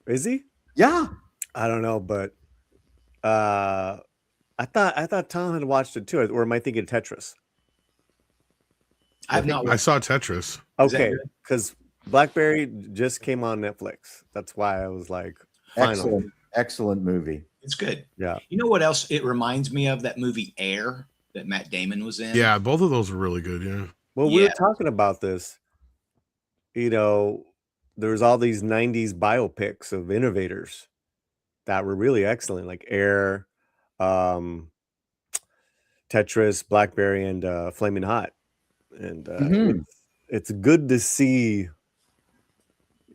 Speaker 4: Is he?
Speaker 2: Yeah.
Speaker 4: I don't know, but I thought Tom had watched it too, or am I thinking Tetris?
Speaker 3: I've not
Speaker 1: I saw Tetris.
Speaker 3: Is that
Speaker 4: Okay,
Speaker 3: good?
Speaker 4: because Blackberry just came on Netflix. That's why I was like, finally.
Speaker 2: Excellent movie.
Speaker 3: It's good.
Speaker 4: Yeah.
Speaker 3: You know what else it reminds me of? That movie Air that Matt Damon was in.
Speaker 1: Yeah, both of those were really good. Yeah.
Speaker 4: Well, we
Speaker 3: Yeah.
Speaker 4: were talking about this. There's all these 90s biopics of innovators that were really excellent, like Air, Tetris, Blackberry, and Flaming Hot. And
Speaker 2: Mhm.
Speaker 4: it's good to see,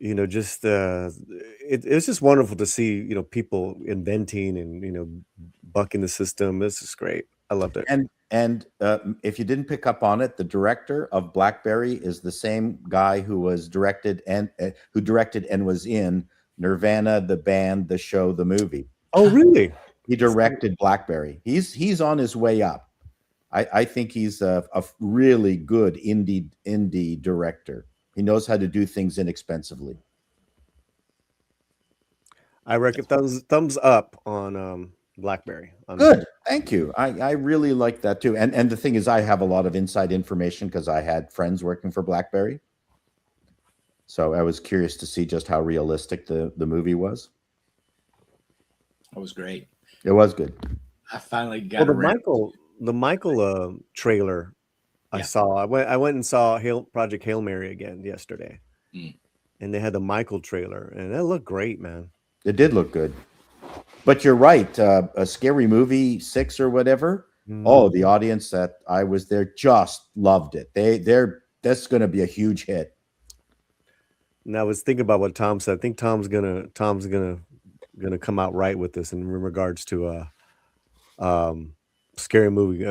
Speaker 4: just it's just wonderful to see, people inventing and, bucking the system. This is great. I loved it.
Speaker 2: And if you didn't pick up on it, the director of Blackberry is the same guy who directed and was in Nirvana, the band, the show, the movie.
Speaker 4: Oh, really?
Speaker 2: He directed Blackberry. He's on his way up. I think he's a really good indie director. He knows how to do things inexpensively.
Speaker 4: I reckon thumbs up on Blackberry.
Speaker 2: Good. Thank you. I really like that too. And the thing is, I have a lot of inside information because I had friends working for BlackBerry. So I was curious to see just how realistic the movie was.
Speaker 3: That was great.
Speaker 2: It was good.
Speaker 3: I finally got
Speaker 4: Well,
Speaker 3: around.
Speaker 4: the Michael trailer I
Speaker 3: Yeah.
Speaker 4: saw. I went and saw Project Hail Mary again yesterday, and they had the Michael trailer, and that looked great, man.
Speaker 2: It did look good. But you're right. A Scary Movie 6 or whatever. Oh, the audience that I was there just loved it. That's going to be a huge hit.
Speaker 4: And I was thinking about what Tom said. I think Tom's gonna come out right with this in regards to Scary Movie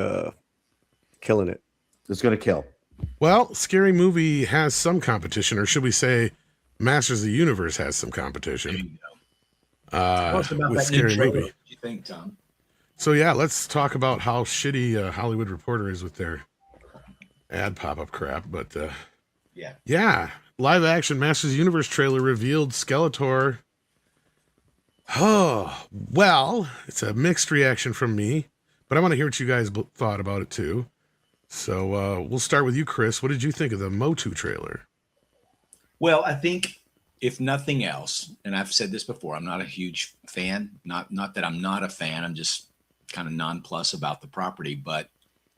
Speaker 4: killing it.
Speaker 2: It's going to kill.
Speaker 1: Well, Scary Movie has some competition, or should we say Masters of the Universe has some competition.
Speaker 3: Tell us about
Speaker 1: with
Speaker 3: that new
Speaker 1: Scary
Speaker 3: trailer.
Speaker 1: Movie.
Speaker 3: What do you think, Tom?
Speaker 1: So yeah, let's talk about how shitty Hollywood Reporter is with their ad pop-up crap. But yeah, live action Masters of the Universe trailer revealed Skeletor. Oh, well, it's a mixed reaction from me, but I want to hear what you guys thought about it too. So we'll start with you, Chris. What did you think of the Motu trailer?
Speaker 3: Well, I think if nothing else, and I've said this before, I'm not a huge fan. Not that I'm not a fan. I'm just kind of nonplussed about the property, but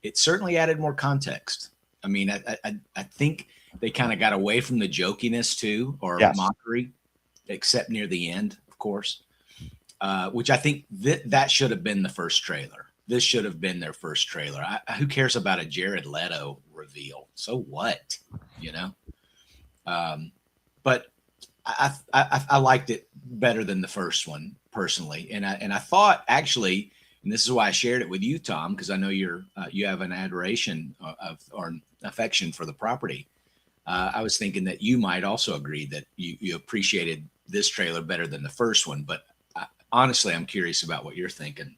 Speaker 3: it certainly added more context. I mean, I think they kind of got away from the jokiness too, or
Speaker 2: Yes.
Speaker 3: mockery, except near the end, of course. Which I think that should have been the first trailer. This should have been their first trailer. Who cares about a Jared Leto reveal? So what, you know? But I liked it better than the first one personally, and I thought actually, and this is why I shared it with you, Tom, because I know you have an adoration or an affection for the property. I was thinking that you might also agree that you appreciated this trailer better than the first one, but honestly, I'm curious about what you're thinking.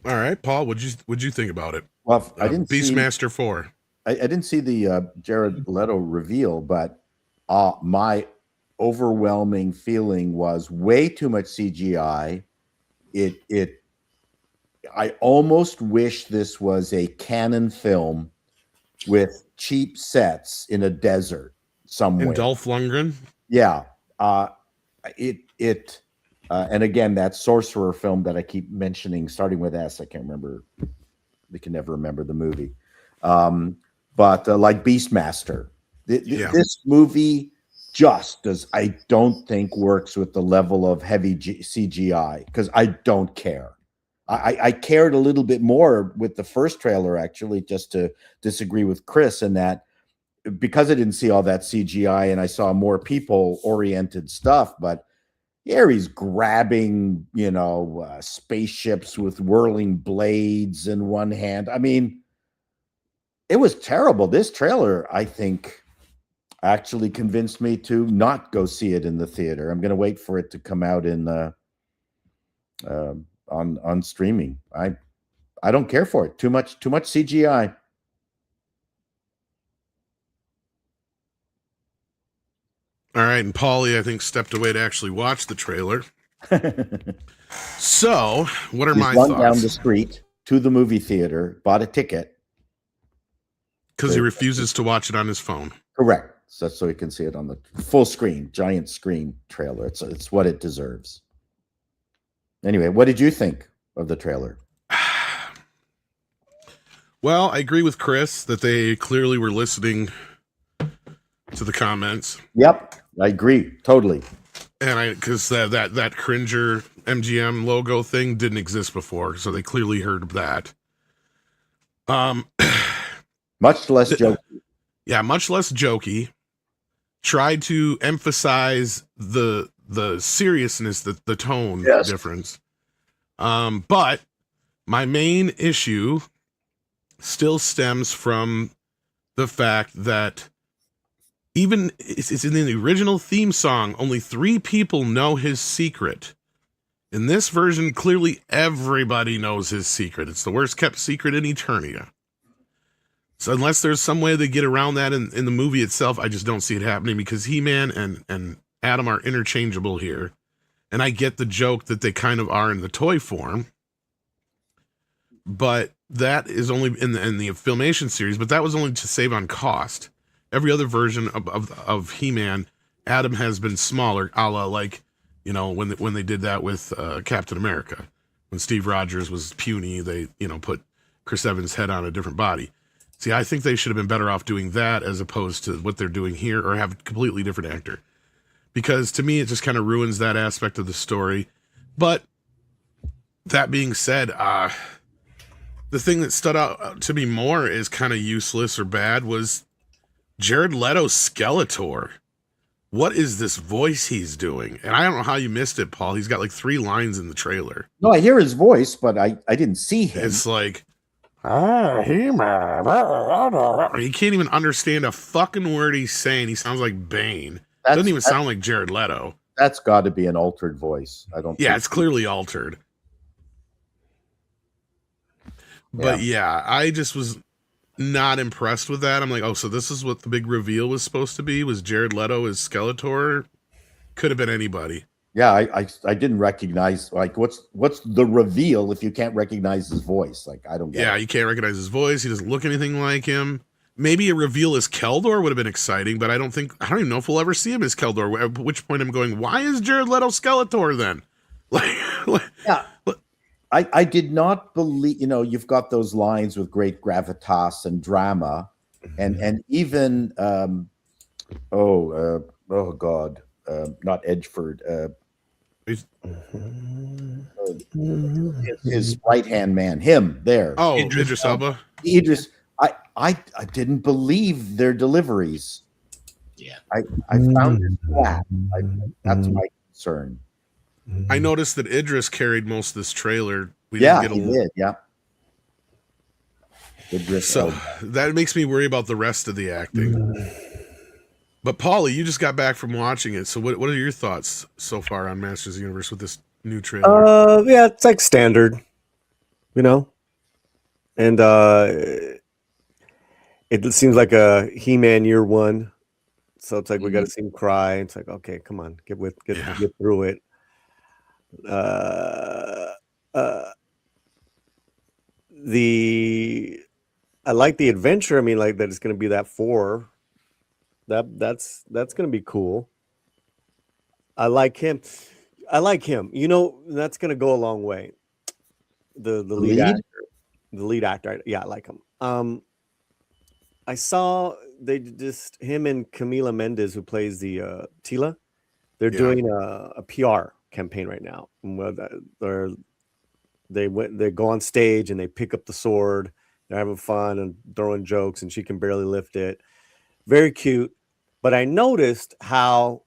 Speaker 1: All right, Paul, what'd you think about it?
Speaker 2: Well, I didn't see
Speaker 1: Beastmaster 4.
Speaker 2: I didn't see the Jared Leto reveal, but my overwhelming feeling was way too much CGI. I almost wish this was a Canon film with cheap sets in a desert somewhere.
Speaker 1: And Dolph Lundgren.
Speaker 2: Yeah. And again, that sorcerer film that I keep mentioning, starting with S, I can't remember. We can never remember the movie. But like Beastmaster, this movie just I don't think works with the level of heavy CGI, because I don't care. I cared a little bit more with the first trailer, actually, just to disagree with Chris in that, because I didn't see all that CGI and I saw more people-oriented stuff. But here he's grabbing, spaceships with whirling blades in one hand. I mean, it was terrible. This trailer, I think, actually convinced me to not go see it in the theater. I'm going to wait for it to come out in on streaming. I don't care for it. Too much CGI.
Speaker 1: All right, and Paulie, I think, stepped away to actually watch the trailer. So, what are my
Speaker 2: Run
Speaker 1: thoughts?
Speaker 2: down the street to the movie theater, bought a ticket.
Speaker 1: Because he refuses to watch it on his phone.
Speaker 2: Correct. So he can see it on the full screen, giant screen trailer. It's what it deserves. Anyway, what did you think of the trailer?
Speaker 1: Well, I agree with Chris that they clearly were listening to the comments.
Speaker 2: Yep, I agree totally.
Speaker 1: And because that Cringer MGM logo thing didn't exist before, so they clearly heard that.
Speaker 2: Much less jokey.
Speaker 1: Yeah, much less jokey. Tried to emphasize the seriousness, the tone difference. But my main issue still stems from the fact that even it's in the original theme song, only 3 people know his secret. In this version, clearly everybody knows his secret. It's the worst kept secret in Eternia. So unless there's some way they get around that in the movie itself, I just don't see it happening, because He-Man and Adam are interchangeable here. And I get the joke that they kind of are in the toy form. But that is only in the Filmation series, but that was only to save on cost. Every other version of He-Man, Adam has been smaller, a la like, when they did that with Captain America. When Steve Rogers was puny, they, put Chris Evans' head on a different body. See, I think they should have been better off doing that as opposed to what they're doing here, or have a completely different actor. Because to me, it just kind of ruins that aspect of the story. But that being said, the thing that stood out to me more is kind of useless or bad was Jared Leto's Skeletor. What is this voice he's doing? And I don't know how you missed it, Paul. He's got like 3 lines in the trailer.
Speaker 2: No, I hear his voice, but I didn't see him.
Speaker 1: It's like, He-Man. He can't even understand a fucking word he's saying. He sounds like Bane. Doesn't even sound like Jared Leto.
Speaker 2: That's got to be an altered voice.
Speaker 1: Yeah, it's clearly altered. But yeah, I just was not impressed with that. I'm like, oh, so this is what the big reveal was supposed to be? Was Jared Leto as Skeletor? Could have been anybody.
Speaker 2: Yeah, I didn't recognize, like, what's the reveal if you can't recognize his voice? Like, I don't get
Speaker 1: Yeah,
Speaker 2: it.
Speaker 1: you can't recognize his voice. He doesn't look anything like him. Maybe a reveal as Keldor would have been exciting, but I don't even know if we'll ever see him as Keldor. At which point I'm going, why is Jared Leto Skeletor then?
Speaker 2: Yeah. I did not believe, you've got those lines with great gravitas and drama, and even oh God, not Edgeford, his right hand man, him there.
Speaker 1: Oh, Idris Elba.
Speaker 2: Idris, I didn't believe their deliveries.
Speaker 3: Yeah,
Speaker 2: I found it flat. That's my concern.
Speaker 1: I noticed that Idris carried most of this trailer. We
Speaker 2: Yeah,
Speaker 1: didn't
Speaker 2: he
Speaker 1: get a
Speaker 2: did. Yeah. Idris
Speaker 1: So
Speaker 2: Elba.
Speaker 1: that makes me worry about the rest of the acting. But Paulie, you just got back from watching it. So what are your thoughts so far on Masters of the Universe with this new trailer?
Speaker 4: Yeah, it's like standard, and it seems like a He-Man year one. So it's like we got to see him cry. It's like, okay, come on, get through it. I like the adventure. I mean, like that it's going to be that 4. That's going to be cool. I like him. That's going to go a long way. The lead actor. The lead actor. Yeah, I like him. I saw him and Camila Mendes, who plays the Tila. They're doing a PR campaign right now. They go on stage and they pick up the sword. They're having fun and throwing jokes, and she can barely lift it. Very cute. But I noticed how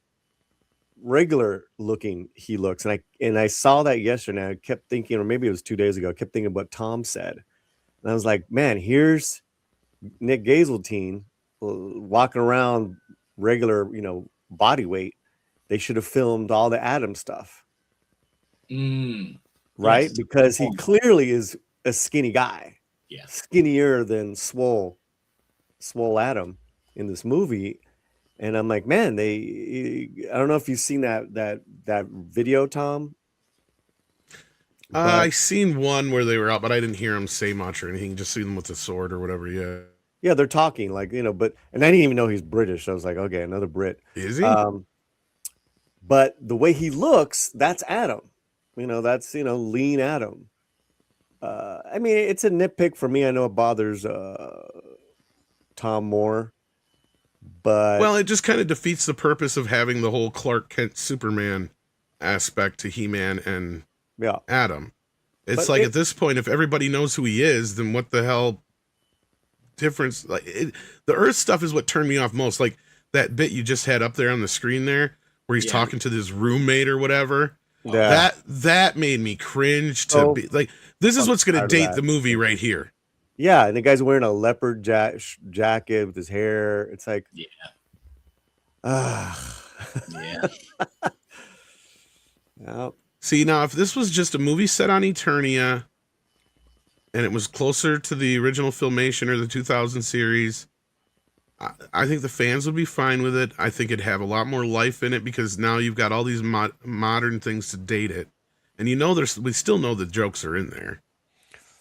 Speaker 4: regular looking he looks, and I saw that yesterday. And I kept thinking, or maybe it was 2 days ago, I kept thinking what Tom said, and I was like, man, here's Nick Gazeltine walking around regular, body weight. They should have filmed all the Adam stuff, right?
Speaker 3: Yes.
Speaker 4: Because he clearly is a skinny guy, skinnier than swole Adam in this movie. And I'm like, man, I don't know if you've seen that video, Tom.
Speaker 1: I seen one where they were out, but I didn't hear him say much or anything. Just see them with the sword or whatever.
Speaker 4: Yeah, they're talking like, but and I didn't even know he's British. So I was like, okay, another Brit.
Speaker 1: Is he?
Speaker 4: But the way he looks, that's Adam. That's lean Adam. I mean, it's a nitpick for me. I know it bothers Tom more. But
Speaker 1: well, it just kind of defeats the purpose of having the whole Clark Kent Superman aspect to He-Man and Adam. It's like at this point, if everybody knows who he is, then what the hell difference? Like the Earth stuff is what turned me off most. Like that bit you just had up there on the screen there, where he's talking to this roommate or whatever.
Speaker 4: Yeah.
Speaker 1: That made me cringe to be like, this is what's going to date the movie right here.
Speaker 4: Yeah, and the guy's wearing a leopard jacket with his hair. It's like,
Speaker 3: yeah.
Speaker 1: See, now if this was just a movie set on Eternia, and it was closer to the original Filmation or the 2000 series, I think the fans would be fine with it. I think it'd have a lot more life in it because now you've got all these modern things to date it, and we still know the jokes are in there.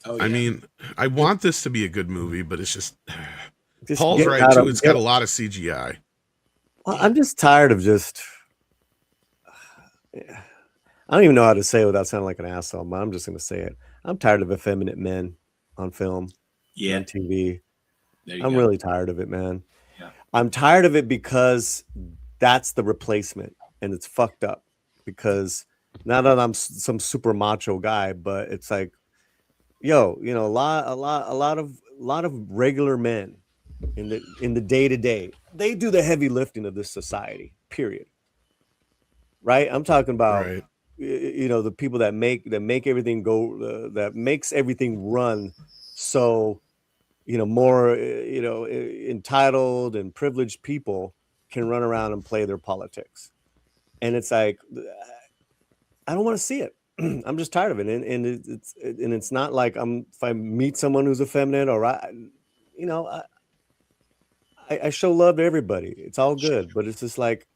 Speaker 3: Oh, yeah.
Speaker 1: I mean, I want this to be a good movie, but it's just Paul's right too. It's got a lot of CGI.
Speaker 4: Well, I'm just tired of I don't even know how to say it without sounding like an asshole, but I'm just going to say it. I'm tired of effeminate men on film, on TV. I'm really tired of it, man.
Speaker 3: Yeah.
Speaker 4: I'm tired of it because that's the replacement, and it's fucked up. Because not that I'm some super macho guy, but it's like, a lot of regular men in the day-to-day, they do the heavy lifting of this society, period. Right? I'm talking about the people that make everything go, that makes everything run. So, more entitled and privileged people can run around and play their politics. And it's like, I don't want to see it. I'm just tired of it, and it's not like if I meet someone who's effeminate or you know, I show love to everybody. It's all good, but it's just like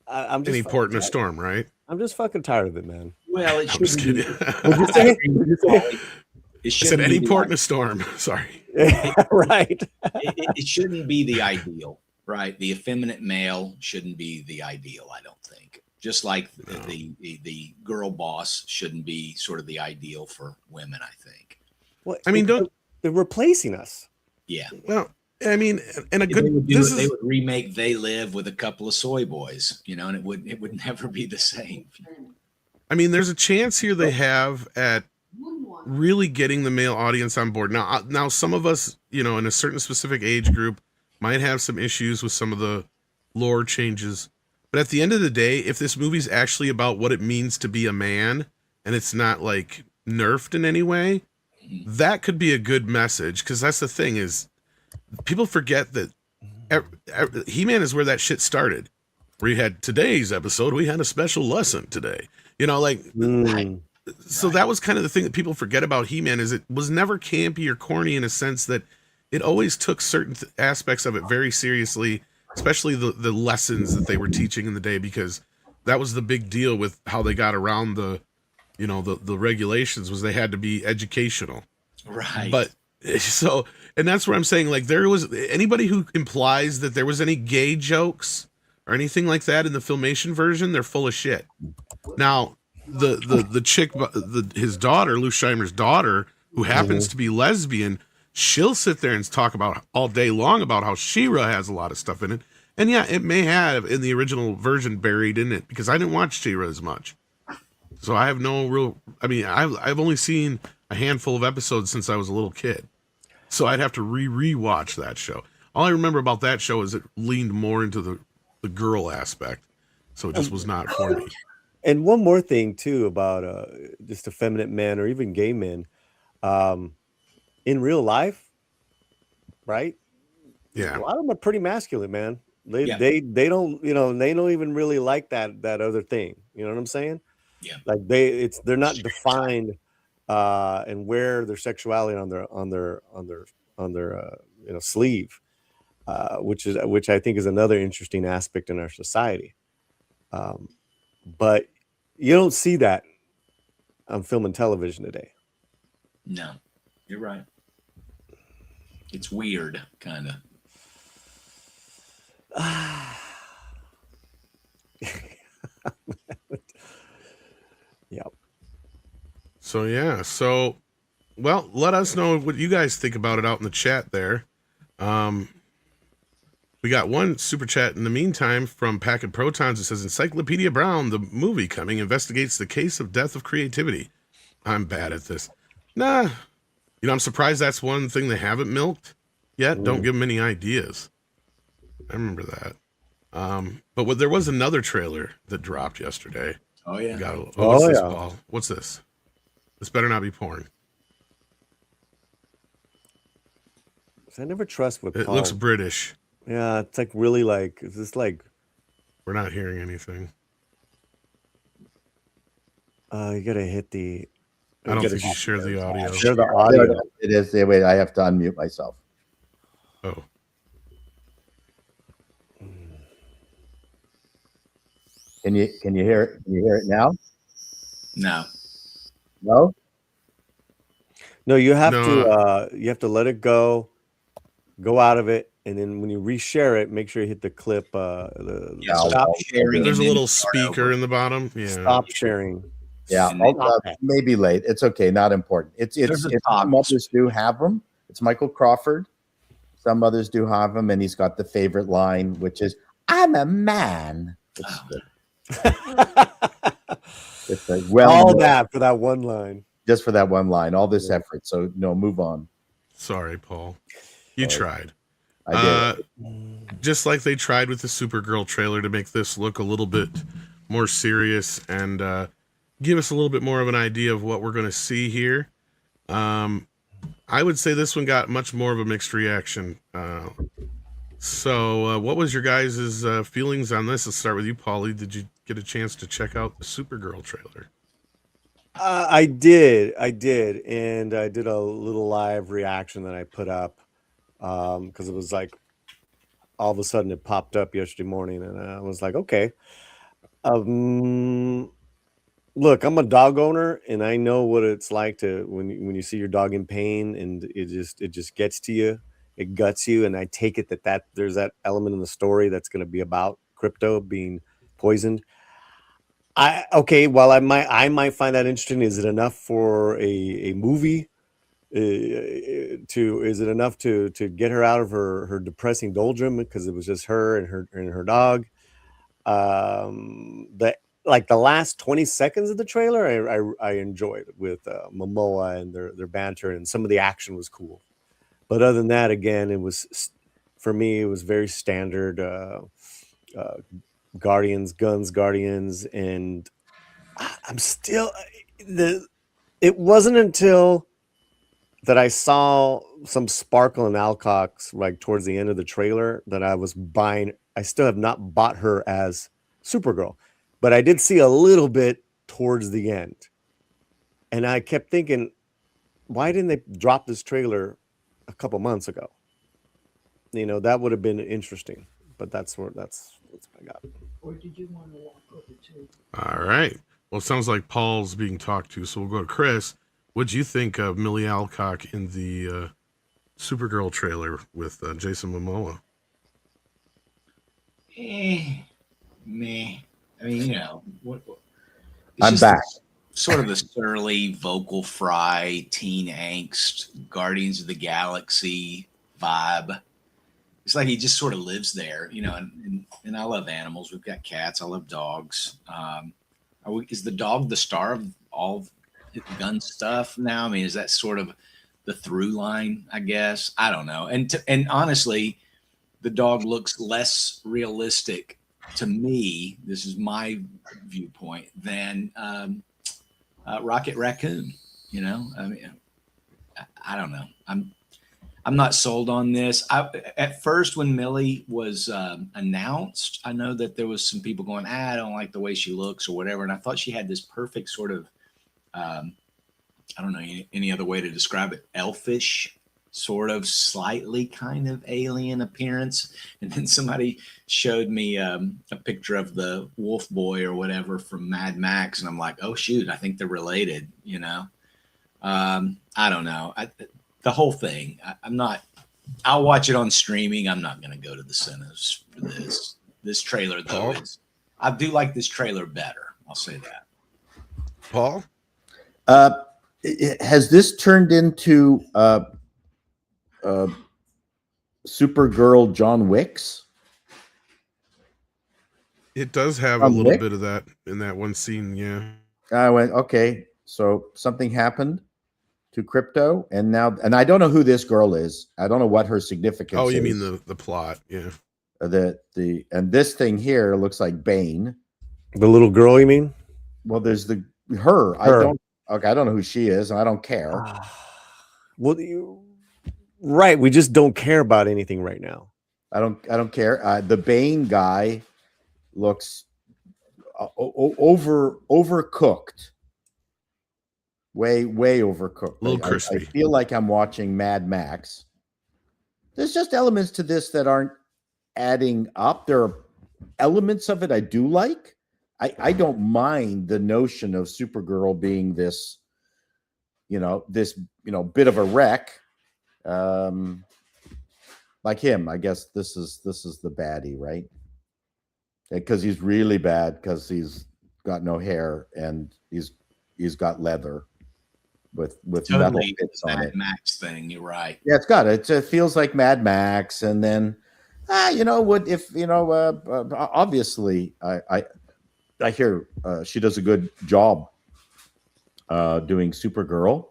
Speaker 4: I'm just
Speaker 1: Any
Speaker 4: fucking
Speaker 1: port in a
Speaker 4: tired.
Speaker 1: storm, right?
Speaker 4: I'm just fucking tired of it, man.
Speaker 3: Well, it
Speaker 1: I'm just
Speaker 3: shouldn't
Speaker 1: kidding.
Speaker 3: be.
Speaker 4: What'd you say? What'd you say?
Speaker 3: It
Speaker 1: I said
Speaker 3: shouldn't
Speaker 1: any
Speaker 3: be
Speaker 1: port in a storm. Sorry.
Speaker 4: Right.
Speaker 3: it shouldn't be the ideal, right? The effeminate male shouldn't be the ideal, I don't think. Just like
Speaker 1: No.
Speaker 3: the girl boss shouldn't be sort of the ideal for women, I think.
Speaker 4: Well,
Speaker 1: I mean,
Speaker 4: they're replacing us.
Speaker 3: Yeah.
Speaker 1: Well, I mean, and a
Speaker 3: They
Speaker 1: good.
Speaker 3: would,
Speaker 1: This
Speaker 3: they
Speaker 1: is
Speaker 3: would remake They Live with a couple of soy boys, and it would never be the same.
Speaker 1: I mean, there's a chance here they have at really getting the male audience on board. Now some of us, in a certain specific age group might have some issues with some of the lore changes. But at the end of the day, if this movie's actually about what it means to be a man and it's not like nerfed in any way, that could be a good message. Because that's the thing is people forget that He-Man is where that shit started. We had today's episode, we had a special lesson today. So that was kind of the thing that people forget about He-Man is it was never campy or corny in a sense that it always took certain aspects of it very seriously, especially the lessons that they were teaching in the day, because that was the big deal with how they got around the regulations was they had to be educational.
Speaker 3: Right.
Speaker 1: But so, and that's where I'm saying, like, there was anybody who implies that there was any gay jokes or anything like that in the Filmation version, they're full of shit. Now, the chick, his daughter, Lou Scheimer's daughter, who happens to be lesbian, she'll sit there and talk about all day long about how She-Ra has a lot of stuff in it. And yeah, it may have in the original version buried in it, because I didn't watch She-Ra as much. So I have no real, I mean, I've only seen a handful of episodes since I was a little kid. So I'd have to rewatch that show. All I remember about that show is it leaned more into the girl aspect. So it just was not for me.
Speaker 4: And one more thing too about just effeminate men or even gay men, in real life, right?
Speaker 1: Yeah.
Speaker 4: A lot of them are pretty masculine, man. They
Speaker 3: Yeah.
Speaker 4: they don't they don't even really like that other thing. You know what I'm saying?
Speaker 3: Yeah.
Speaker 4: Like they're not defined and wear their sexuality on their sleeve, which I think is another interesting aspect in our society. But you don't see that on film and television today.
Speaker 3: No, you're right. It's weird, kind of. Yep.
Speaker 1: So yeah. So, well, let us know what you guys think about it out in the chat there. We got one super chat in the meantime from Packet Protons. It says Encyclopedia Brown, the movie coming, investigates the case of death of creativity. I'm bad at this. Nah. I'm surprised that's one thing they haven't milked yet. Don't give them any ideas. I remember that. But there was another trailer that dropped yesterday.
Speaker 3: Oh yeah.
Speaker 1: What's this, Paul? What's this? This better not be porn.
Speaker 4: I never trust what
Speaker 1: It
Speaker 4: Paul.
Speaker 1: looks British.
Speaker 4: Yeah, it's like really like is this like
Speaker 1: We're not hearing anything.
Speaker 4: you gotta hit the
Speaker 1: I don't think you share the audio.
Speaker 4: share the audio.
Speaker 2: It is. Wait, I have to unmute myself.
Speaker 1: Oh,
Speaker 2: Can you hear it? Can you hear it now?
Speaker 3: No.
Speaker 2: No.
Speaker 4: No, you have
Speaker 1: No.
Speaker 4: to let it go out of it, and then when you reshare it, make sure you hit the clip.
Speaker 3: Yeah, stop sharing.
Speaker 1: there's a
Speaker 3: and then
Speaker 1: little
Speaker 3: start
Speaker 1: speaker
Speaker 3: over.
Speaker 1: in the bottom. Yeah.
Speaker 4: Stop sharing.
Speaker 2: Yeah,
Speaker 3: And
Speaker 2: maybe late. It's okay. Not important. It's
Speaker 3: There's a
Speaker 2: some
Speaker 3: toggle.
Speaker 2: others do have them. It's Michael Crawford. Some others do have them, and he's got the favorite line, which is "I'm a man." It's, it's like, well,
Speaker 4: All that for that one line.
Speaker 2: just for that one line. All this effort. So no, move on.
Speaker 1: Sorry, Paul. You tried.
Speaker 2: I did.
Speaker 1: Just like they tried with the Supergirl trailer to make this look a little bit more serious and give us a little bit more of an idea of what we're going to see here. I would say this one got much more of a mixed reaction. So, what was your guys' feelings on this? Let's start with you, Paulie. Did you get a chance to check out the Supergirl trailer?
Speaker 4: I did, and I did a little live reaction that I put up because it was like all of a sudden it popped up yesterday morning, and I was like, okay. Look, I'm a dog owner, and I know what it's like to when you see your dog in pain, and it just gets to you, it guts you, and I take it that there's that element in the story that's going to be about crypto being poisoned. While I might find that interesting, is it enough for a movie? Is it enough to get her out of her depressing doldrum because it was just her and her dog? The last 20 seconds of the trailer I enjoyed with Momoa and their banter, and some of the action was cool. But other than that, again, it was, for me, it was very standard Guardians, and I'm still it wasn't until that I saw some sparkle in Alcock's like towards the end of the trailer that I was buying. I still have not bought her as Supergirl, but I did see a little bit towards the end, and I kept thinking, why didn't they drop this trailer a couple months ago? That would have been interesting, but that's what I got.
Speaker 7: Or did you want to walk over to?
Speaker 1: All right. Well, it sounds like Paul's being talked to, so we'll go to Chris. What'd you think of Millie Alcock in the Supergirl trailer with Jason Momoa?
Speaker 3: Meh. I mean, what it's
Speaker 2: I'm
Speaker 3: just
Speaker 2: back.
Speaker 3: Sort of the surly, vocal fry, teen angst, Guardians of the Galaxy vibe. It's like he just sort of lives there, and I love animals. We've got cats. I love dogs. Is the dog the star of all gun stuff now? I mean, is that sort of the through line, I guess? I don't know. And honestly, the dog looks less realistic to me, this is my viewpoint, than Rocket Raccoon. I mean, I don't know. I'm not sold on this. At first, when Millie was announced, I know that there was some people going, I don't like the way she looks or whatever. And I thought she had this perfect sort of, I don't know any other way to describe it, elfish, sort of slightly kind of alien appearance. And then somebody showed me a picture of the Wolf Boy or whatever from Mad Max. And I'm like, oh, shoot, I think they're related, I don't know. The whole thing, I'll watch it on streaming. I'm not going to go to the cinemas for this trailer, though. I do like this trailer better. I'll say that.
Speaker 1: Paul?
Speaker 2: Has this turned into Supergirl John Wicks?
Speaker 1: It does have a little bit of that in that one scene, yeah.
Speaker 2: I went, okay, so something happened to Crypto, and I don't know who this girl is. I don't know what her significance is.
Speaker 1: Oh, you mean the plot, yeah.
Speaker 2: And this thing here looks like Bane.
Speaker 4: The little girl, you mean?
Speaker 2: Well, there's her. I don't know who she is, and I don't care.
Speaker 4: Right, we just don't care about anything right now.
Speaker 2: I don't care. The Bane guy looks overcooked. Way overcooked.
Speaker 1: A little crispy.
Speaker 2: I feel like I'm watching Mad Max. There's just elements to this that aren't adding up. There are elements of it I do like. I don't mind the notion of Supergirl being this bit of a wreck. Like him, I guess this is the baddie, right? Because he's really bad because he's got no hair and he's got leather with
Speaker 3: Totally
Speaker 2: metal bits on
Speaker 3: Mad
Speaker 2: it.
Speaker 3: Max thing. You're right.
Speaker 2: Yeah, it's got it. It feels like Mad Max, and then obviously I hear she does a good job doing Supergirl.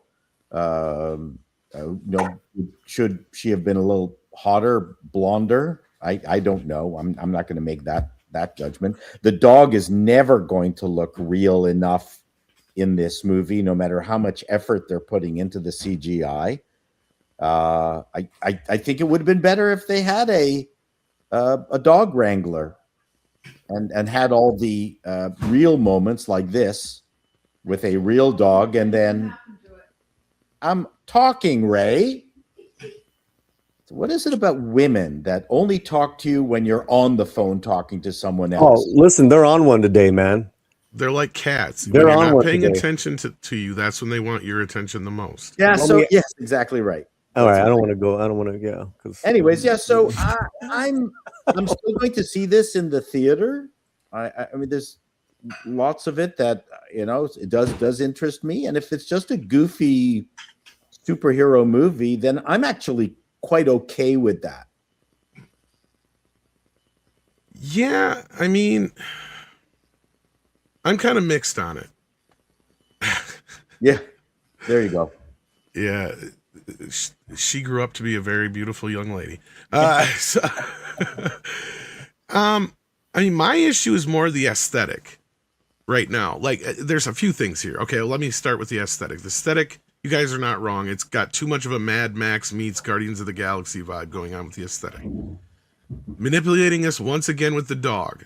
Speaker 2: Should she have been a little hotter, blonder? I don't know. I'm not going to make that judgment. The dog is never going to look real enough in this movie, no matter how much effort they're putting into the CGI. I think it would have been better if they had a a dog wrangler, and had all the real moments like this with a real dog, and then I'm talking, Ray. What is it about women that only talk to you when you're on the phone talking to someone
Speaker 4: Oh,
Speaker 2: else?
Speaker 4: listen, they're on one today, man.
Speaker 1: They're like cats.
Speaker 4: They're
Speaker 1: when you're
Speaker 4: on
Speaker 1: not
Speaker 4: one
Speaker 1: paying
Speaker 4: today.
Speaker 1: attention to you, that's when they want your attention the most.
Speaker 2: Yeah,
Speaker 4: Let
Speaker 2: so
Speaker 4: me-
Speaker 2: yes, exactly right.
Speaker 4: All right, I don't want to go. I don't want to. Yeah. 'Cause
Speaker 2: Anyways, yeah, so I'm still going to see this in the theater. I mean, there's lots of it that it does interest me, and if it's just a goofy superhero movie, then I'm actually quite okay with that.
Speaker 1: Yeah, I mean, I'm kind of mixed on it.
Speaker 2: Yeah, there you go.
Speaker 1: Yeah, she grew up to be a very beautiful young lady. So, I mean, my issue is more the aesthetic right now. Like, there's a few things here. Okay, let me start with the aesthetic. The aesthetic, you guys are not wrong. It's got too much of a Mad Max meets Guardians of the Galaxy vibe going on with the aesthetic. Manipulating us once again with the dog.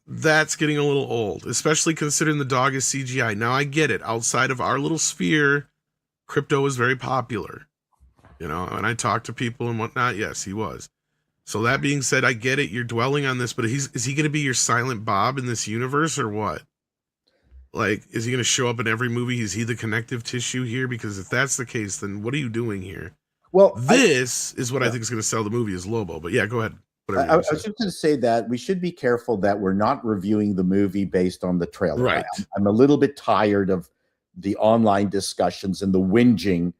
Speaker 1: That's getting a little old, especially considering the dog is CGI. Now, I get it. Outside of our little sphere, Crypto was very popular. And I talked to people and whatnot. Yes, he was. So that being said, I get it. You're dwelling on this, but is he going to be your Silent Bob in this universe or what? Like, is he going to show up in every movie? Is he the connective tissue here? Because if that's the case, then what are you doing here?
Speaker 2: Well,
Speaker 1: This is what I think is going to sell the movie is Lobo. But yeah, go ahead.
Speaker 2: I was just going to say that we should be careful that we're not reviewing the movie based on the trailer.
Speaker 1: Right.
Speaker 2: I'm a little bit tired of the online discussions and the whinging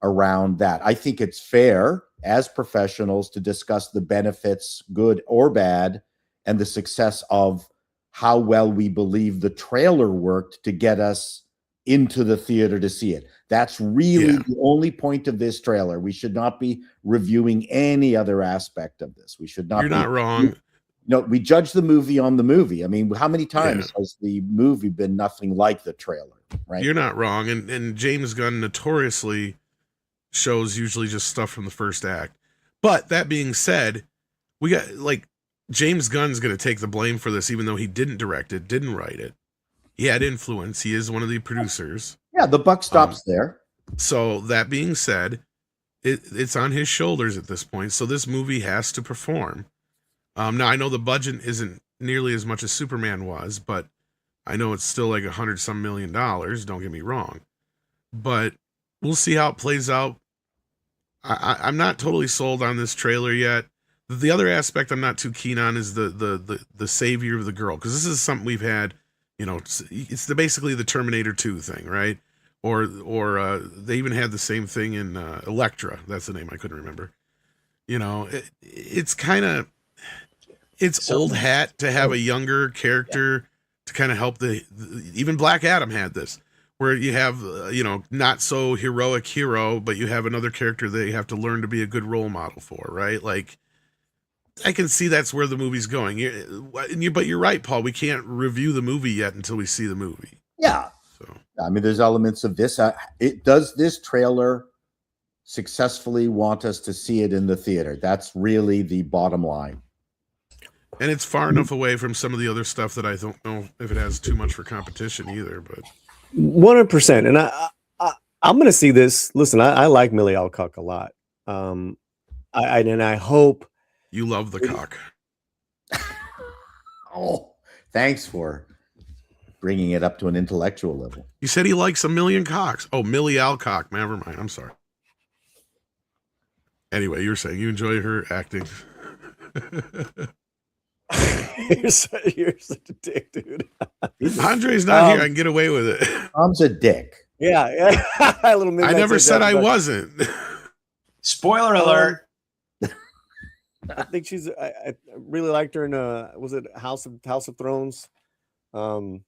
Speaker 2: around that. I think it's fair as professionals to discuss the benefits, good or bad, and the success of how well we believe the trailer worked to get us into the theater to see it. That's really the only point of this trailer. We should not be reviewing any other aspect of this. We should not.
Speaker 1: You're not wrong.
Speaker 2: No, we judge the movie on the movie. I mean, how many times has the movie been nothing like the trailer? Right.
Speaker 1: You're not wrong. And James Gunn notoriously shows usually just stuff from the first act. But that being said, we got James Gunn's going to take the blame for this, even though he didn't direct it, didn't write it. He had influence. He is one of the producers.
Speaker 2: Yeah, the buck stops there.
Speaker 1: So that being said, it's on his shoulders at this point. So this movie has to perform. Now I know the budget isn't nearly as much as Superman was, but I know it's still like $100-some million. Don't get me wrong, but we'll see how it plays out. I'm not totally sold on this trailer yet. The other aspect I'm not too keen on is the savior of the girl, because this is something we've had. It's basically the Terminator 2 thing, right? Or they even had the same thing in Elektra. That's the name I couldn't remember. It's kind of old hat to have a younger character to kind of help even Black Adam had this, where you have not so heroic hero, but you have another character that you have to learn to be a good role model for, right? Like, I can see that's where the movie's going. But you're right, Paul. We can't review the movie yet until we see the movie.
Speaker 2: Yeah.
Speaker 1: So
Speaker 2: I mean, there's elements of this. Does this trailer successfully want us to see it in the theater? That's really the bottom line.
Speaker 1: And it's far enough away from some of the other stuff that I don't know if it has too much for competition either. But
Speaker 4: 100%. And I'm going to see this. Listen, I like Millie Alcock a lot. I hope.
Speaker 1: You love the cock.
Speaker 2: Oh, thanks for bringing it up to an intellectual level.
Speaker 1: You said he likes a million cocks. Oh, Millie Alcock. Never mind. I'm sorry. Anyway, you were saying you enjoy her acting.
Speaker 4: you're such a dick, dude.
Speaker 1: Andre's not here. I can get away with it.
Speaker 2: Tom's a dick.
Speaker 4: Yeah.
Speaker 1: I never said I wasn't.
Speaker 3: Spoiler alert.
Speaker 4: I think I really liked her in was it House of Thrones?
Speaker 2: Game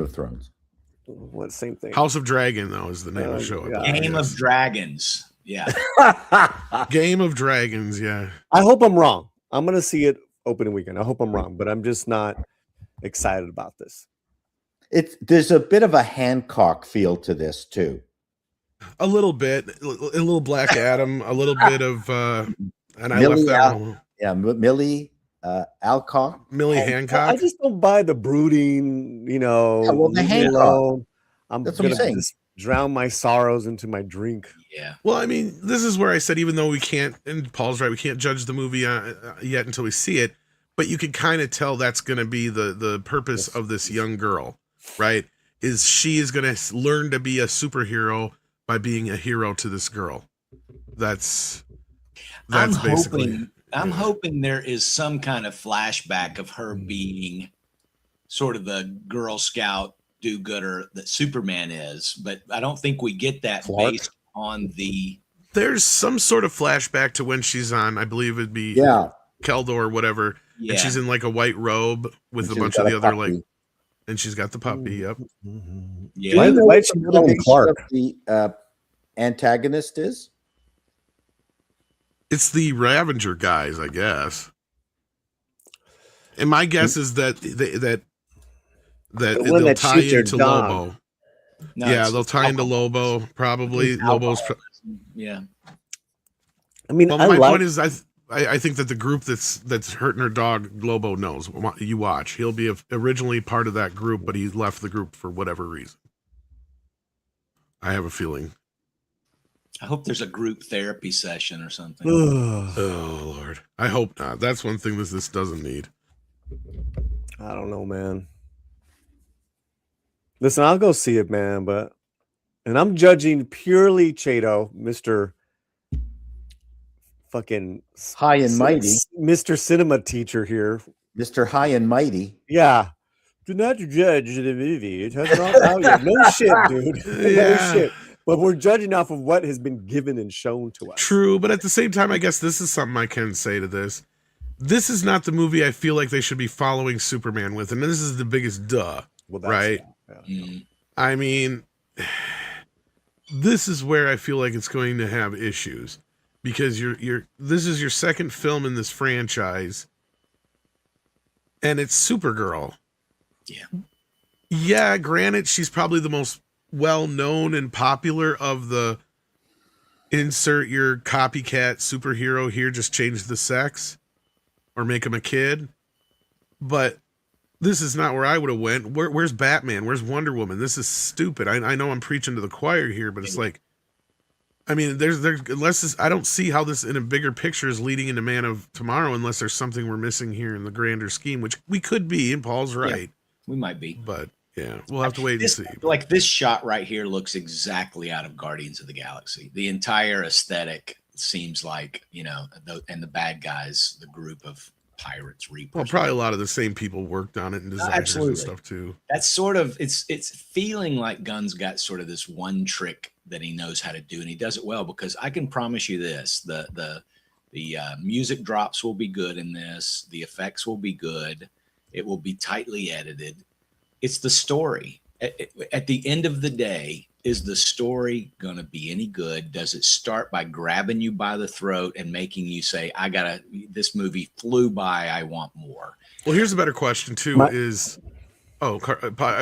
Speaker 2: of Thrones.
Speaker 4: What, same thing?
Speaker 1: House of Dragon, though, is the name of the show.
Speaker 4: Yeah.
Speaker 3: Game of Dragons. Yeah.
Speaker 1: Game of Dragons, yeah.
Speaker 4: I hope I'm wrong. I'm gonna see it opening weekend. I hope I'm wrong, but I'm just not excited about this.
Speaker 2: There's a bit of a Hancock feel to this too.
Speaker 1: A little bit, a little Black Adam, a little bit of, and I
Speaker 2: Millie
Speaker 1: left that one.
Speaker 2: Yeah, Millie Alcock.
Speaker 1: Millie
Speaker 4: I
Speaker 1: Hancock.
Speaker 4: just don't buy the brooding, you know,
Speaker 2: Yeah, well, the
Speaker 4: leave me
Speaker 2: Hancock.
Speaker 4: alone. I'm
Speaker 2: That's what I'm
Speaker 4: gonna
Speaker 2: saying.
Speaker 4: just drown my sorrows into my drink.
Speaker 3: Yeah.
Speaker 1: Well, I mean, this is where I said, even though we can't, and Paul's right, we can't judge the movie yet until we see it, but you can kind of tell that's going to be the purpose of this young girl, right? Is she is going to learn to be a superhero by being a hero to this girl. That's basically.
Speaker 3: I'm hoping there is some kind of flashback of her being sort of the Girl Scout do-gooder that Superman is, but I don't think we get that
Speaker 4: Clark.
Speaker 3: based on the.
Speaker 1: There's some sort of flashback to when she's on, I believe it'd be
Speaker 2: Yeah,
Speaker 1: Keldor or whatever,
Speaker 3: Yeah.
Speaker 1: and she's in like a white robe with
Speaker 2: and
Speaker 1: a
Speaker 2: she's
Speaker 1: bunch
Speaker 2: got
Speaker 1: of the
Speaker 2: a
Speaker 1: other
Speaker 2: puppy.
Speaker 1: like, and she's got the puppy. Yep.
Speaker 3: Yeah.
Speaker 2: Do
Speaker 4: Why-
Speaker 2: you know
Speaker 4: why
Speaker 2: what
Speaker 4: she
Speaker 2: the
Speaker 4: named him
Speaker 2: motivation
Speaker 4: Clark?
Speaker 2: of the antagonist is?
Speaker 1: It's the Ravager guys, I guess. And my guess is that
Speaker 4: The
Speaker 1: they'll
Speaker 4: one that
Speaker 1: tie
Speaker 4: shoots their
Speaker 1: into
Speaker 4: dog.
Speaker 1: Lobo.
Speaker 3: No,
Speaker 1: Yeah,
Speaker 3: it's
Speaker 1: they'll tie into
Speaker 3: alcohol.
Speaker 1: Lobo. Probably
Speaker 3: It's
Speaker 1: Lobo's.
Speaker 3: alcoholism. Yeah.
Speaker 4: I mean,
Speaker 1: Well,
Speaker 4: I
Speaker 1: my
Speaker 4: like.
Speaker 1: point is, I think that the group that's hurting her dog, Lobo knows. You watch. He'll be originally part of that group, but he left the group for whatever reason. I have a feeling.
Speaker 3: I hope there's a group therapy session or something.
Speaker 1: Oh Lord, I hope not. That's one thing this doesn't need.
Speaker 4: I don't know, man. Listen, I'll go see it, man, and I'm judging purely Chato, Mr. fucking
Speaker 2: High and mighty,
Speaker 4: Mr. Cinema teacher here.
Speaker 2: Mr. High and Mighty.
Speaker 4: Yeah. Do not judge the movie. It has not value. No shit, dude. No
Speaker 1: Yeah.
Speaker 4: shit. But we're judging off of what has been given and shown to us.
Speaker 1: True, but at the same time, I guess this is something I can say to this. This is not the movie I feel like they should be following Superman with, and this is the biggest duh.
Speaker 4: Well,
Speaker 1: Right.
Speaker 4: Yeah.
Speaker 3: Mm.
Speaker 1: I mean, this is where I feel like it's going to have issues because this is your second film in this franchise, and it's Supergirl.
Speaker 3: Yeah.
Speaker 1: Yeah, granted, she's probably the most well-known and popular of the insert your copycat superhero here, just change the sex or make him a kid. But this is not where I would have went. Where's Batman? Where's Wonder Woman? This is stupid. I know I'm preaching to the choir here, but it's like, I mean, there's I don't see how this in a bigger picture is leading into Man of Tomorrow unless there's something we're missing here in the grander scheme, which we could be, and Paul's right.
Speaker 3: We might be.
Speaker 1: But yeah, we'll have to wait and see.
Speaker 3: Like this shot right here looks exactly out of Guardians of the Galaxy. The entire aesthetic seems like, and the bad guys, the group of pirates, reapers.
Speaker 1: Well, probably a lot of the same people worked on it and designers
Speaker 3: absolutely.
Speaker 1: and stuff too.
Speaker 3: That's sort of it's feeling like Gunn's got sort of this one trick that he knows how to do, and he does it well because I can promise you this: the music drops will be good in this, the effects will be good, it will be tightly edited. It's the story. At the end of the day, is the story going to be any good? Does it start by grabbing you by the throat and making you say, this movie flew by, I want more?
Speaker 1: Well, here's a better question too I was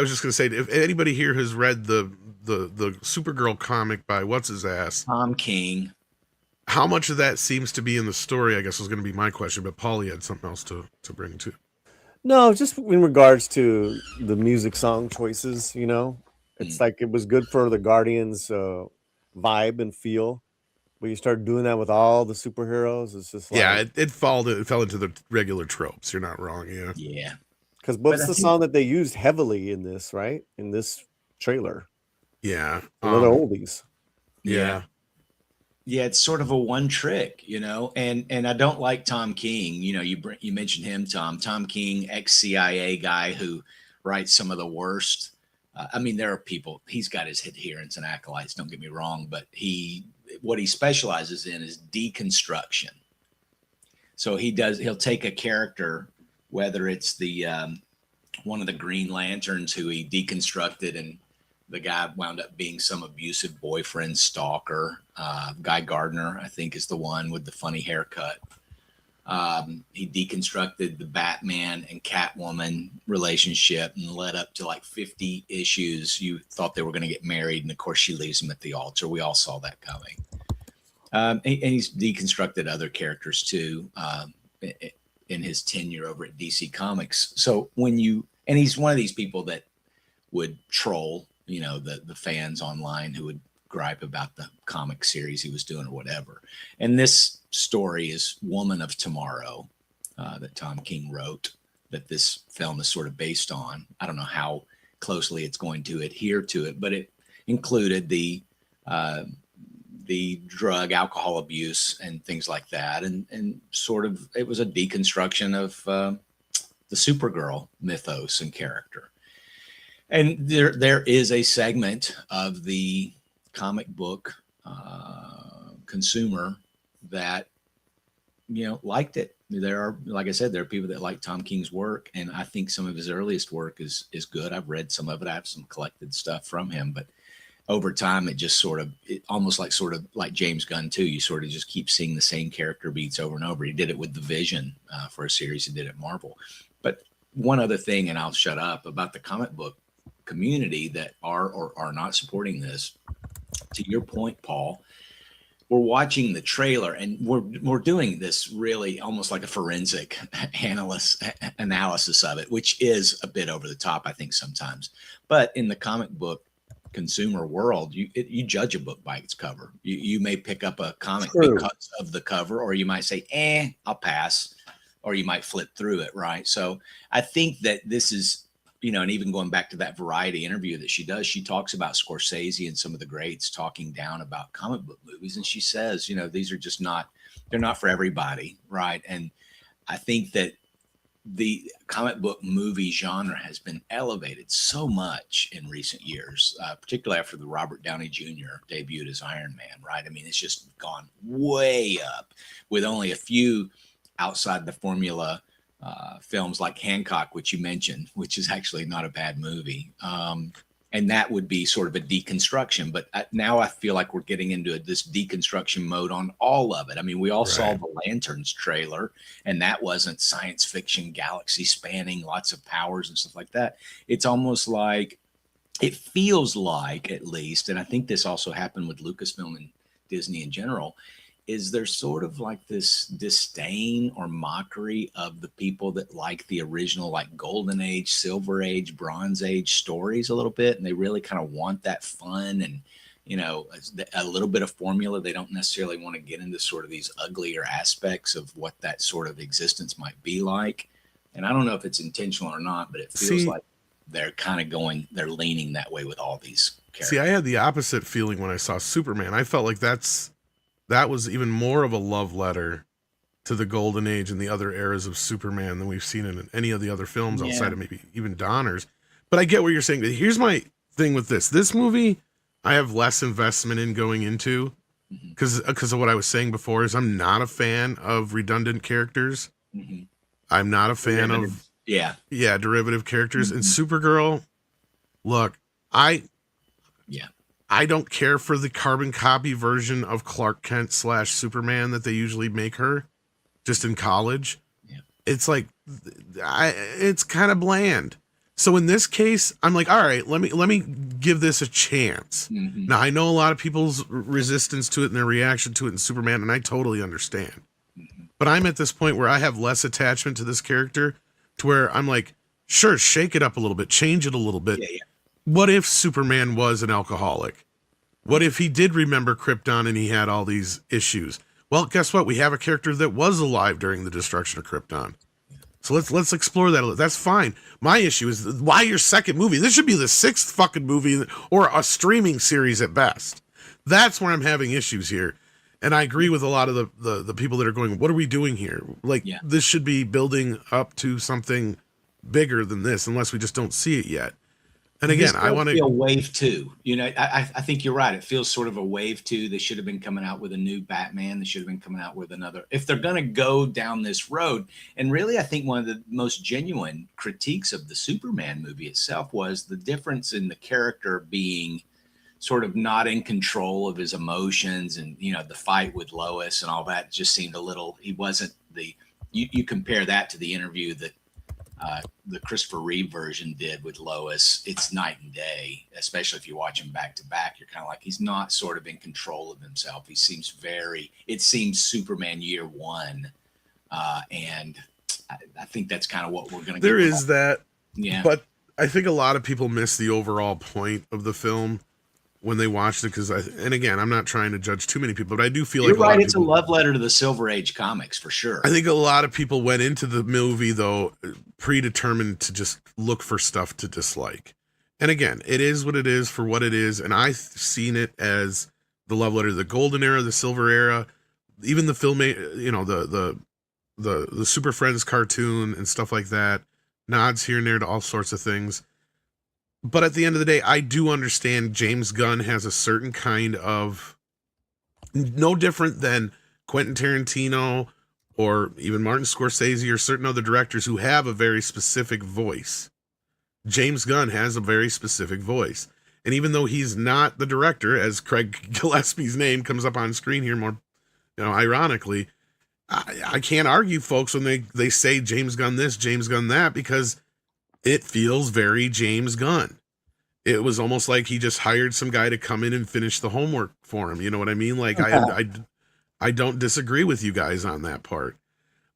Speaker 1: just going to say, if anybody here has read the Supergirl comic by what's his ass,
Speaker 3: Tom King,
Speaker 1: how much of that seems to be in the story, I guess was going to be my question, but Paulie had something else to bring too.
Speaker 4: No, just in regards to the music song choices, it's like it was good for the Guardians vibe and feel. But you start doing that with all the superheroes, it's just like,
Speaker 1: Yeah, it fell into the regular tropes. You're not wrong. Yeah.
Speaker 3: yeah.
Speaker 4: Because what's the song that they used heavily in this, right? In this trailer,
Speaker 1: Yeah.
Speaker 4: another oldies.
Speaker 1: Yeah.
Speaker 3: Yeah, it's sort of a one trick, and I don't like Tom King. You mentioned him, Tom. Tom King, ex-CIA guy who writes some of the worst. There are people, he's got his adherents and acolytes, don't get me wrong, but what he specializes in is deconstruction. So he'll take a character, whether it's the one of the Green Lanterns who he deconstructed and the guy wound up being some abusive boyfriend stalker. Guy Gardner, I think, is the one with the funny haircut. He deconstructed the Batman and Catwoman relationship and led up to like 50 issues. You thought they were going to get married, and of course she leaves him at the altar. We all saw that coming. And he's deconstructed other characters too. in his tenure over at DC Comics. So and he's one of these people that would troll, the fans online who would gripe about the comic series he was doing or whatever. And this story is Woman of Tomorrow, that Tom King wrote, that this film is sort of based on. I don't know how closely it's going to adhere to it, but it included the drug, alcohol abuse and things like that. And sort of, it was a deconstruction of the Supergirl mythos and character. And there is a segment of the comic book consumer that, liked it. There are, like I said, there are people that like Tom King's work, and I think some of his earliest work is good. I've read some of it. I have some collected stuff from him, but over time, it almost like James Gunn too. You sort of just keep seeing the same character beats over and over. He did it with the Vision for a series he did at Marvel. But one other thing, and I'll shut up, about the comic book community that are or are not supporting this. To your point, Paul, we're watching the trailer and we're doing this really almost like a forensic analysis of it, which is a bit over the top, I think, sometimes. But in the comic book consumer world, you judge a book by its cover. You may pick up a comic because of the cover, or you might say, I'll pass, or you might flip through it, right? So I think that this is, and even going back to that Variety interview that she does, she talks about Scorsese and some of the greats talking down about comic book movies. And she says, these are just they're not for everybody, right? And I think that the comic book movie genre has been elevated so much in recent years, particularly after the Robert Downey Jr. debuted as Iron Man, right? I mean, it's just gone way up, with only a few outside the formula films like Hancock, which you mentioned, which is actually not a bad movie. And that would be sort of a deconstruction. But now I feel like we're getting into this deconstruction mode on all of it. I mean, we all saw the Lanterns trailer, and that wasn't science fiction, galaxy spanning, lots of powers and stuff like that. It's almost like, it feels like, at least, and I think this also happened with Lucasfilm and Disney in general, is there sort of like this disdain or mockery of the people that like the original, like Golden Age, Silver Age, Bronze Age stories a little bit. And they really kind of want that fun and, a little bit of formula. They don't necessarily want to get into sort of these uglier aspects of what that sort of existence might be like. And I don't know if it's intentional or not, but it feels like they're kind of they're leaning that way with all these characters.
Speaker 1: See, I had the opposite feeling when I saw Superman. I felt like that was even more of a love letter to the Golden Age and the other eras of Superman than we've seen in any of the other films outside of maybe even Donner's. But I get what you're saying. Here's my thing with this. This movie, I have less investment in going into because of what I was saying before, is I'm not a fan of redundant characters. Mm-hmm. I'm not a fan of derivative characters. And Supergirl, look, I don't care for the carbon copy version of Clark Kent / Superman that they usually make her just in college. Yeah. It's like, it's kind of bland. So in this case, I'm like, all right, let me give this a chance. Mm-hmm. Now, I know a lot of people's resistance to it and their reaction to it in Superman, and I totally understand. Mm-hmm. But I'm at this point where I have less attachment to this character, to where I'm like, sure, shake it up a little bit, change it a little bit. Yeah. What if Superman was an alcoholic? What if he did remember Krypton and he had all these issues? Well, guess what? We have a character that was alive during the destruction of Krypton. So let's explore that a little. That's fine. My issue is, why your second movie? This should be the 6th fucking movie, or a streaming series at best. That's where I'm having issues here. And I agree with a lot of the people that are going, what are we doing here? Like, this should be building up to something bigger than this, unless we just don't see it yet. And again, I want to
Speaker 3: feel wave 2. I think you're right. It feels sort of a wave 2. They should have been coming out with a new Batman. They should have been coming out with another. If they're going to go down this road, and really, I think one of the most genuine critiques of the Superman movie itself was the difference in the character being sort of not in control of his emotions, and the fight with Lois and all that just seemed a little. He wasn't the. You compare that to the interview that the Christopher Reeve version did with Lois. It's night and day, especially if you watch him back to back. You're kind of like, he's not sort of in control of himself. He seems it seems Superman year 1 And I think that's kind of what we're going to.
Speaker 1: There is that,
Speaker 3: yeah.
Speaker 1: but I think a lot of people miss the overall point of the film when they watched it. Because and again, I'm not trying to judge too many people, but I do feel
Speaker 3: You're
Speaker 1: like a lot
Speaker 3: right.
Speaker 1: of
Speaker 3: It's
Speaker 1: people,
Speaker 3: a love letter to the Silver Age comics for sure.
Speaker 1: I think a lot of people went into the movie though predetermined to just look for stuff to dislike. And again, it is what it is for what it is, and I've seen it as the love letter to the golden era, the silver era, even the film, you know, the Super Friends cartoon and stuff like that, nods here and there to all sorts of things. But at the end of the day, I do understand James Gunn has a certain kind of, no different than Quentin Tarantino or even Martin Scorsese or certain other directors who have a very specific voice. James Gunn has a very specific voice. And even though he's not the director, as Craig Gillespie's name comes up on screen here more, you know, ironically, I can't argue, folks, when they say James Gunn this, James Gunn that, because it feels very James Gunn. It was almost like he just hired some guy to come in and finish the homework for him. You know what I mean? Like, I don't disagree with you guys on that part.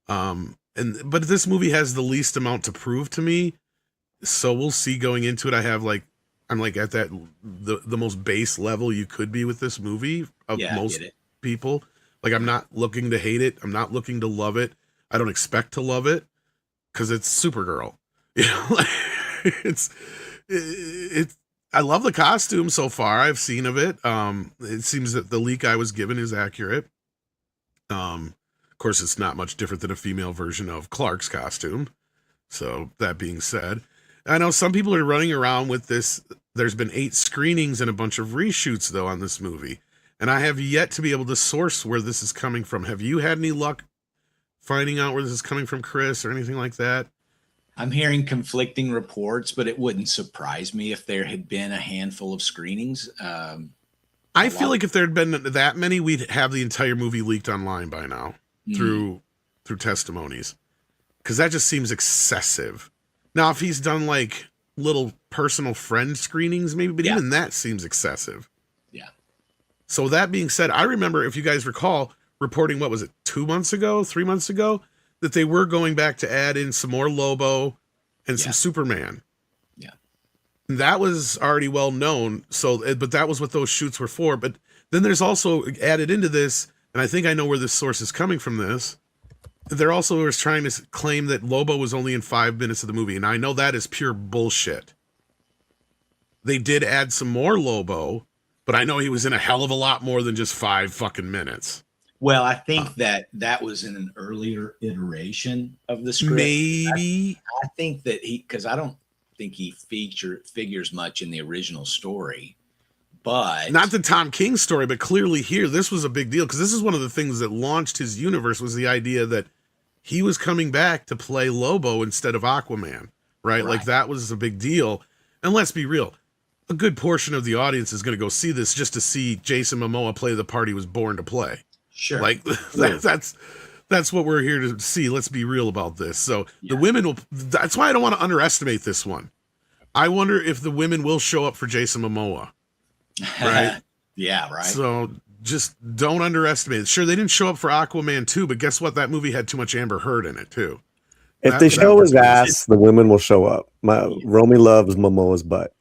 Speaker 1: But this movie has the least amount to prove to me. So we'll see going into it. I'm like at that, the most base level you could be with this movie of most people. Like, I'm not looking to hate it. I'm not looking to love it. I don't expect to love it because it's Supergirl. You know, like, it's I love the costume so far I've seen of it. It seems that the leak I was given is accurate. Of course, it's not much different than a female version of Clark's costume. So that being said, I know some people are running around with this. There's been 8 screenings and a bunch of reshoots though on this movie. And I have yet to be able to source where this is coming from. Have you had any luck finding out where this is coming from, Chris, or anything like that?
Speaker 3: I'm hearing conflicting reports, but it wouldn't surprise me if there had been a handful of screenings.
Speaker 1: I feel like if there had been that many, we'd have the entire movie leaked online by now through testimonies, because that just seems excessive. Now, if he's done like little personal friend screenings, maybe, but even that seems excessive.
Speaker 3: Yeah.
Speaker 1: So that being said, I remember, if you guys recall, reporting, what was it, 2 months ago, 3 months ago, that they were going back to add in some more Lobo and some Superman.
Speaker 3: Yeah.
Speaker 1: And that was already well known. So, but that was what those shoots were for. But then there's also added into this, and I think I know where this source is coming from this. They're also trying to claim that Lobo was only in 5 minutes of the movie. And I know that is pure bullshit. They did add some more Lobo, but I know he was in a hell of a lot more than just 5 fucking minutes.
Speaker 3: Well, I think that was in an earlier iteration of the script.
Speaker 1: Maybe.
Speaker 3: I think that because I don't think he figures much in the original story, but
Speaker 1: not the Tom King story, but clearly here, this was a big deal, because this is one of the things that launched his universe, was the idea that he was coming back to play Lobo instead of Aquaman, right? Like, that was a big deal. And let's be real, a good portion of the audience is going to go see this just to see Jason Momoa play the part he was born to play.
Speaker 3: Sure.
Speaker 1: Like, that's what we're here to see. Let's be real about this. So the women will, that's why I don't want to underestimate this one. I wonder if the women will show up for Jason Momoa. Right?
Speaker 3: Yeah, right.
Speaker 1: So just don't underestimate it. Sure, they didn't show up for Aquaman 2, but guess what? That movie had too much Amber Heard in it too.
Speaker 4: If they show his ass, the women will show up. Romy loves Momoa's butt.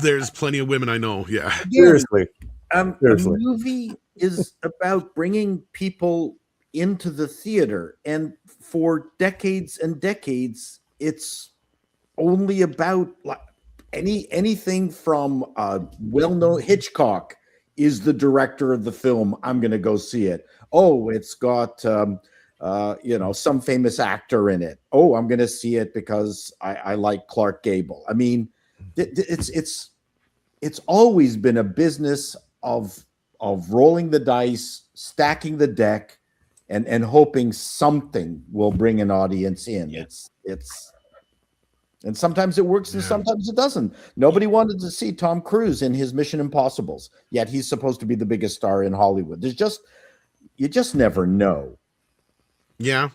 Speaker 1: There's plenty of women I know. Yeah.
Speaker 4: Seriously.
Speaker 2: The movie is about bringing people into the theater, and for decades and decades, it's only about anything from well-known. Hitchcock is the director of the film. I'm going to go see it. Oh, it's got some famous actor in it. Oh, I'm going to see it because I like Clark Gable. I mean, it's always been a business of rolling the dice, stacking the deck, and hoping something will bring an audience in.
Speaker 3: Yeah.
Speaker 2: It's and sometimes it works and sometimes it doesn't. Nobody wanted to see Tom Cruise in his Mission Impossibles, yet he's supposed to be the biggest star in Hollywood. You just never know.
Speaker 1: Yeah.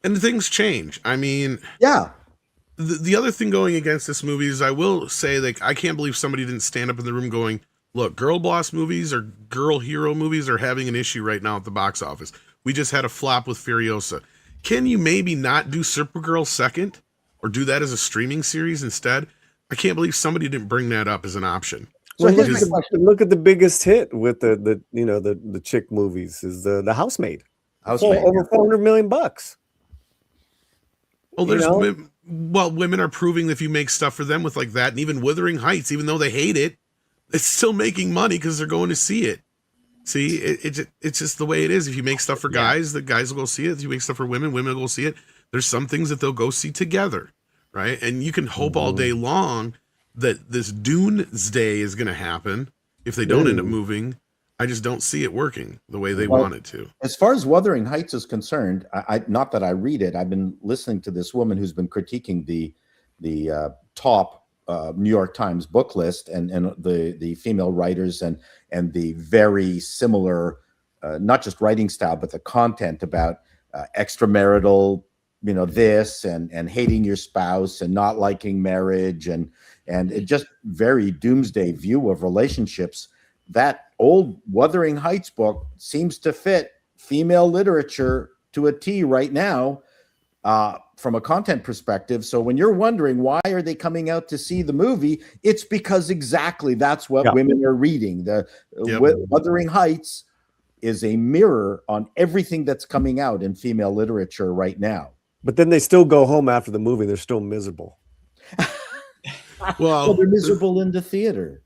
Speaker 1: And things change. I mean, the other thing going against this movie is, I will say, like, I can't believe somebody didn't stand up in the room going, look, girl boss movies or girl hero movies are having an issue right now at the box office. We just had a flop with Furiosa. can you maybe not do Supergirl second or do that as a streaming series instead? I can't believe somebody didn't bring that up as an option.
Speaker 2: So
Speaker 4: Well,
Speaker 2: here's
Speaker 1: because-
Speaker 2: my question.
Speaker 4: look at the biggest hit with the chick movies is the Housemaid.
Speaker 2: Housemaid.
Speaker 4: Over $400 million.
Speaker 1: Well,
Speaker 4: You
Speaker 1: there's
Speaker 4: know?
Speaker 1: women are proving that if you make stuff for them with like that, and even Wuthering Heights, even though they hate it, it's still making money because they're going to see it. See, it's just the way it is. If you make stuff for guys, the guys will go see it. If you make stuff for women, women will go see it. There's some things that they'll go see together, right? And you can hope all day long that this doomsday is going to happen if they don't end up moving. I just don't see it working the way they want it to.
Speaker 2: As far as Wuthering Heights is concerned, I not that I read it. I've been listening to this woman who's been critiquing the top New York Times book list and the female writers and the very similar, not just writing style, but the content about extramarital, this and hating your spouse and not liking marriage and it just very doomsday view of relationships. That old Wuthering Heights book seems to fit female literature to a T right now from a content perspective. So when you're wondering why are they coming out to see the movie, it's because exactly that's what women are reading. The Wuthering Heights is a mirror on everything that's coming out in female literature right now.
Speaker 4: But then they still go home after the movie. They're still miserable.
Speaker 1: Well,
Speaker 2: they're miserable in the theater.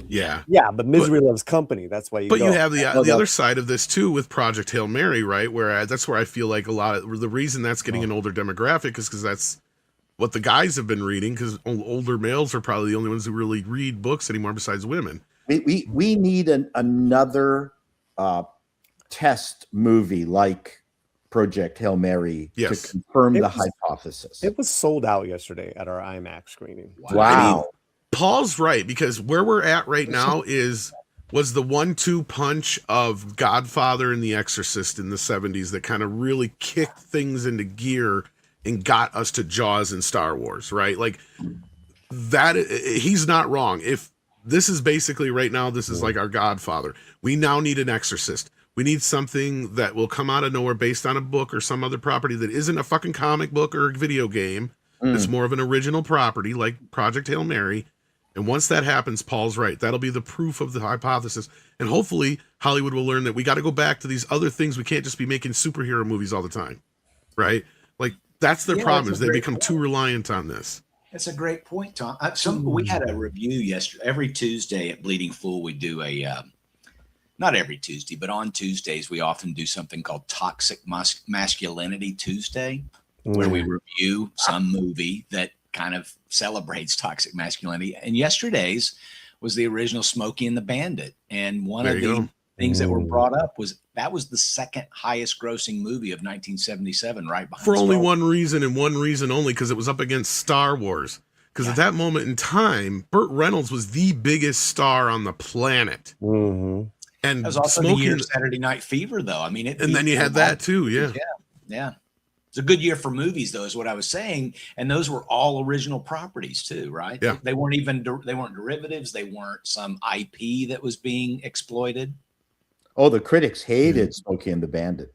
Speaker 1: Yeah.
Speaker 4: Yeah, but misery loves company. That's why you
Speaker 1: But
Speaker 4: go.
Speaker 1: you have the other side of this too with Project Hail Mary, right? Where that's where I feel like a lot of the reason that's getting an older demographic is because that's what the guys have been reading. Because older males are probably the only ones who really read books anymore, besides women.
Speaker 2: We need another test movie like Project Hail Mary to confirm the hypothesis.
Speaker 4: It was sold out yesterday at our IMAX screening.
Speaker 2: Wow.
Speaker 1: Paul's right, because where we're at right now was the 1-2 punch of Godfather and The Exorcist in the 70s that kind of really kicked things into gear and got us to Jaws and Star Wars, right? Like that, he's not wrong. If this is basically right now, this is like our Godfather. We now need an Exorcist. We need something that will come out of nowhere based on a book or some other property that isn't a fucking comic book or a video game. It's more of an original property like Project Hail Mary. And once that happens, Paul's right. That'll be the proof of the hypothesis. And hopefully Hollywood will learn that we got to go back to these other things. We can't just be making superhero movies all the time, right? Like that's their problem is they become too reliant on this.
Speaker 3: That's a great point, Tom. We had a review yesterday. Every Tuesday at Bleeding Fool, we do not every Tuesday, but on Tuesdays, we often do something called Toxic Masculinity Tuesday, where we review some movie that kind of celebrates toxic masculinity. And yesterday's was the original Smokey and the Bandit. And one of the things that were brought up was that was the second highest grossing movie of 1977, right behind
Speaker 1: For only
Speaker 3: Star Wars.
Speaker 1: one reason and one reason only, because it was up against Star Wars. Because at that moment in time, Burt Reynolds was the biggest star on the planet.
Speaker 4: Mm-hmm.
Speaker 1: And
Speaker 3: That was also the year of Saturday Night Fever, though. I mean,
Speaker 1: and then you had that too,
Speaker 3: yeah. It's a good year for movies, though, is what I was saying. And those were all original properties, too, right?
Speaker 1: Yeah.
Speaker 3: They weren't derivatives. They weren't some IP that was being exploited.
Speaker 2: Oh, the critics hated Smokey and the Bandit.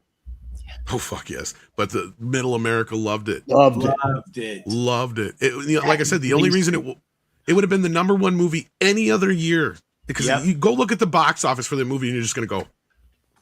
Speaker 1: Oh fuck yes! But the Middle America loved it.
Speaker 2: Loved
Speaker 3: it.
Speaker 1: Loved it. Like I said, the only reason it would have been the number one movie any other year because you go look at the box office for the movie and you're just gonna go,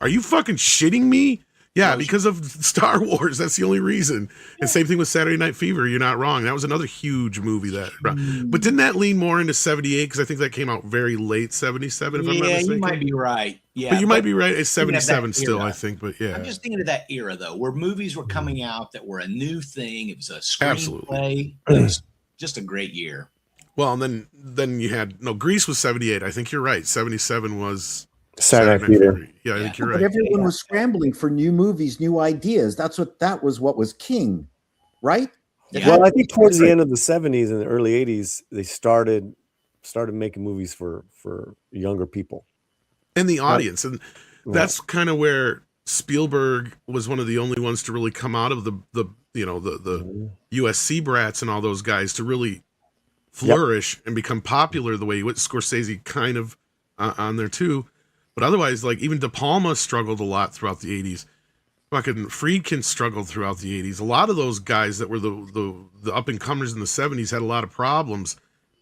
Speaker 1: "Are you fucking shitting me?" Yeah, because of Star Wars. That's the only reason. And same thing with Saturday Night Fever. You're not wrong. That was another huge movie but didn't that lean more into 78? Because I think that came out very late 77, if I'm not mistaken.
Speaker 3: You might be right. Yeah,
Speaker 1: but you might be right. It's
Speaker 3: thinking of
Speaker 1: 77
Speaker 3: that
Speaker 1: still,
Speaker 3: era.
Speaker 1: I think. But yeah.
Speaker 3: I'm just thinking of that era, though, where movies were coming out that were a new thing. It was a screenplay. It was just a great year.
Speaker 1: Well, and then you had Grease was 78. I think you're right. 77 was
Speaker 4: Saturday Night Fever.
Speaker 1: Yeah, I think you're
Speaker 2: But
Speaker 1: right.
Speaker 2: everyone was scrambling for new movies, new ideas. That was what was king, right?
Speaker 3: Yeah.
Speaker 4: Well, I think towards the end of the 70s and the early 80s, they started making movies for younger people.
Speaker 1: And the audience. And that's kind of where Spielberg was one of the only ones to really come out of the USC brats and all those guys to really flourish and become popular the way Scorsese kind of on there too. But otherwise, like even De Palma struggled a lot throughout the 80s. fucking Friedkin struggled throughout the 80s. A lot of those guys that were the up and comers in the 70s had a lot of problems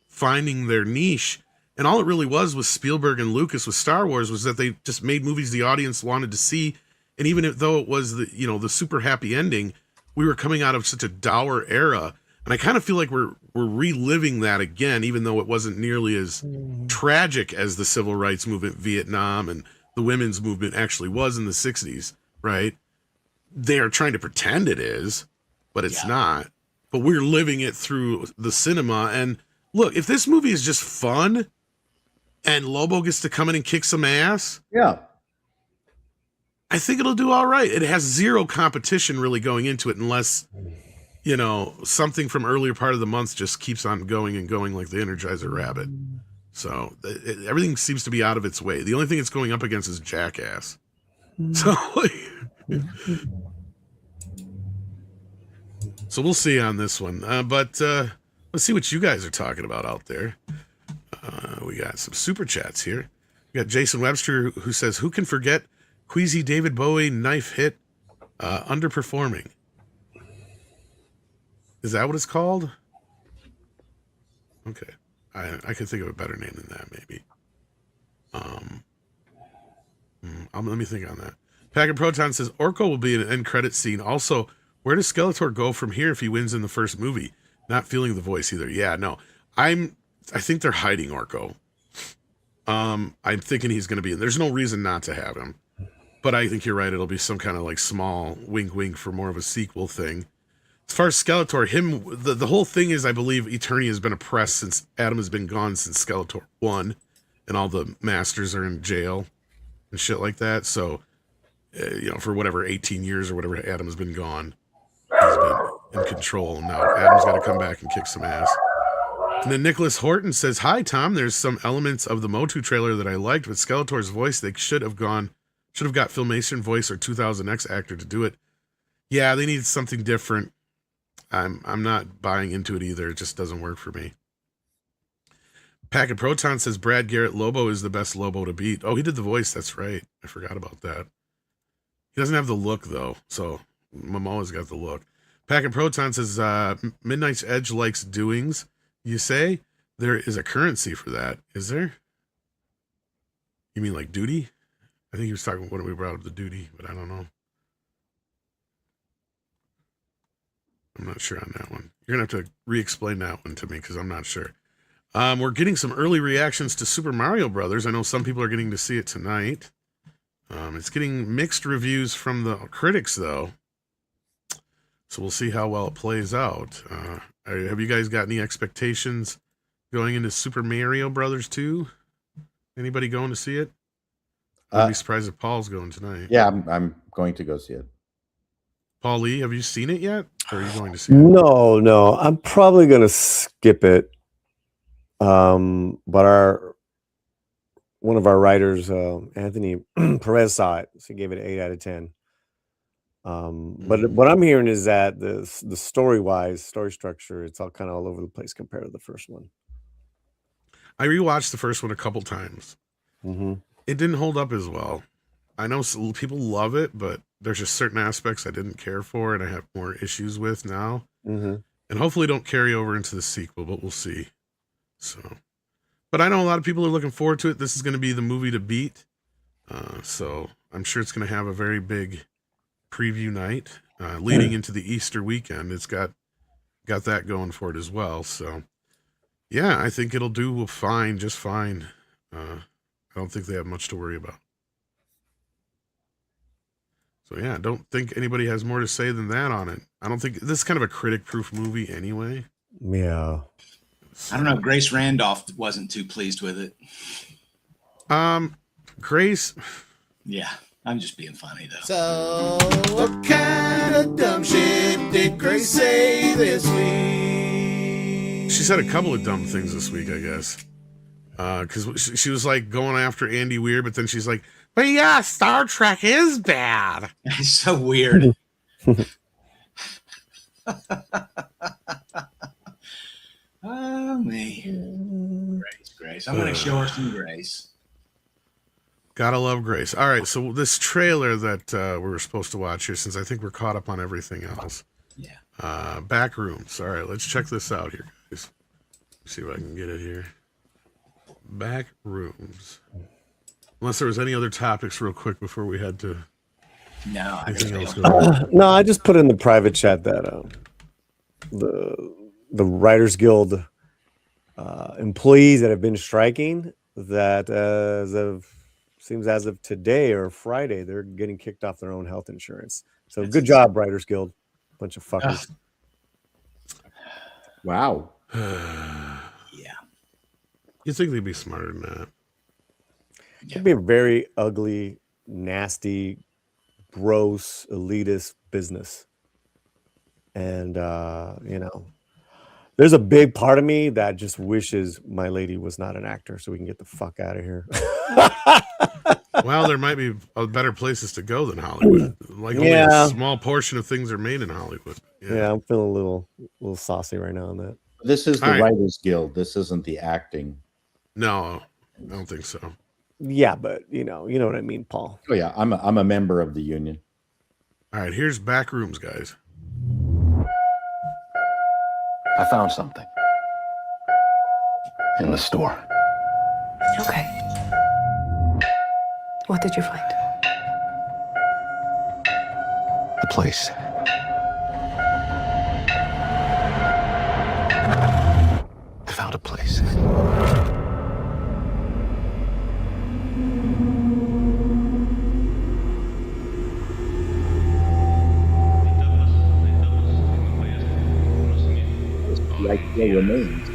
Speaker 1: finding their niche. And all it really was Spielberg and Lucas with Star Wars was that they just made movies the audience wanted to see. And even though it was the super happy ending, we were coming out of such a dour era. And I kind of feel like we're reliving that again, even though it wasn't nearly as tragic as the civil rights movement, Vietnam, and the women's movement actually was in the 60s, right? They are trying to pretend it is, but it's not. But we're living it through the cinema. And look, if this movie is just fun and Lobo gets to come in and kick some ass,
Speaker 2: Yeah.
Speaker 1: I think it'll do all right. It has zero competition really going into it unless, something from earlier part of the month just keeps on going and going like the Energizer Rabbit. So everything seems to be out of its way. The only thing it's going up against is Jackass. So we'll see on this one. But let's see what you guys are talking about out there. We got some super chats here. We got Jason Webster who says, "Who can forget Queasy David Bowie knife hit underperforming?" Is that what it's called? Okay. I can think of a better name than that, maybe. Let me think on that. Packet Proton says, Orko will be in an end credit scene. Also, where does Skeletor go from here if he wins in the first movie? Not feeling the voice either. Yeah, no. I think they're hiding Orko. I'm thinking he's going to be in. There's no reason not to have him. But I think you're right. It'll be some kind of like small wink for more of a sequel thing. As far as Skeletor, the whole thing is, I believe Eternia has been oppressed since Adam has been gone since Skeletor 1, and all the masters are in jail and shit like that. So, for whatever 18 years or whatever Adam has been gone, he's been in control. And now Adam's got to come back and kick some ass. And then Nicholas Horton says, "Hi Tom, there's some elements of the Motu trailer that I liked, but Skeletor's voice, they should have got Filmation voice or 2000X actor to do it. Yeah, they need something different. I'm not buying into it either. It just doesn't work for me." Packet Proton says Brad Garrett Lobo is the best Lobo to beat. Oh, he did the voice. That's right. I forgot about that. He doesn't have the look though. So Momoa's got the look. Packet Proton says Midnight's Edge likes doings. You say there is a currency for that. Is there? You mean like duty? I think he was talking when we brought up the duty, but I don't know. I'm not sure on that one. You're going to have to re-explain that one to me because I'm not sure. We're getting some early reactions to Super Mario Brothers. I know some people are getting to see it tonight. It's getting mixed reviews from the critics, though. So we'll see how well it plays out. Have you guys got any expectations going into Super Mario Brothers 2? Anybody going to see it? I'd be surprised if Paul's going tonight.
Speaker 2: Yeah, I'm going to go see it.
Speaker 1: Paul Lee, have you seen it yet? Or are you going to see it?
Speaker 4: No. I'm probably going to skip it. But one of our writers, Anthony Perez, saw it. So he gave it an 8 out of 10. But what I'm hearing is that the story structure, it's all kind of all over the place compared to the first one.
Speaker 1: I rewatched the first one a couple times.
Speaker 4: Mm-hmm.
Speaker 1: It didn't hold up as well. I know people love it, but there's just certain aspects I didn't care for and I have more issues with now.
Speaker 4: Mm-hmm.
Speaker 1: And hopefully don't carry over into the sequel, but we'll see. So, but I know a lot of people are looking forward to it. This is going to be the movie to beat. So I'm sure it's going to have a very big preview night leading into the Easter weekend. It's got that going for it as well. So yeah, I think it'll do fine, just fine. I don't think they have much to worry about. So yeah, I don't think anybody has more to say than that on it. I don't think this is kind of a critic-proof movie anyway.
Speaker 4: Yeah.
Speaker 3: I don't know. Grace Randolph wasn't too pleased with it.
Speaker 1: Grace.
Speaker 3: Yeah, I'm just being funny though.
Speaker 8: So, what kind of dumb shit did Grace say this week?
Speaker 1: She said a couple of dumb things this week, I guess. Because she was like going after Andy Weir, but then she's like, "But yeah, Star Trek is bad."
Speaker 3: It's so weird. Oh me, Grace. I'm gonna show her some grace.
Speaker 1: Gotta love Grace. All right, so this trailer that we were supposed to watch here, since I think we're caught up on everything else.
Speaker 3: Yeah.
Speaker 1: Back rooms. All right, let's check this out here, guys. See if I can get it here. Back rooms. Unless there was any other topics real quick before we had to.
Speaker 3: No, I
Speaker 1: Anything else
Speaker 3: just
Speaker 1: going on?
Speaker 4: No, I just put in the private chat that the Writers Guild employees that have been striking, that seems as of today or Friday, they're getting kicked off their own health insurance. So
Speaker 3: That's
Speaker 4: good job, Writers Guild. Bunch of fuckers.
Speaker 2: Wow.
Speaker 3: yeah.
Speaker 1: You think they'd be smarter than that?
Speaker 4: It'd be a very ugly, nasty, gross, elitist business. And there's a big part of me that just wishes my lady was not an actor so we can get the fuck out of here.
Speaker 1: Well, there might be better places to go than Hollywood. Like only a small portion of things are made in Hollywood.
Speaker 4: Yeah, I'm feeling a little saucy right now on that.
Speaker 2: This is the
Speaker 1: All right.
Speaker 2: Writers Guild. This isn't the acting.
Speaker 1: No, I don't think so.
Speaker 4: Yeah, but you know what I mean, Paul.
Speaker 2: Oh yeah, I'm a member of the union.
Speaker 1: All right, here's back rooms, guys.
Speaker 6: I found something. In the store.
Speaker 9: Okay. What did you find?
Speaker 6: The place. I found a place.
Speaker 2: The IKEA remains.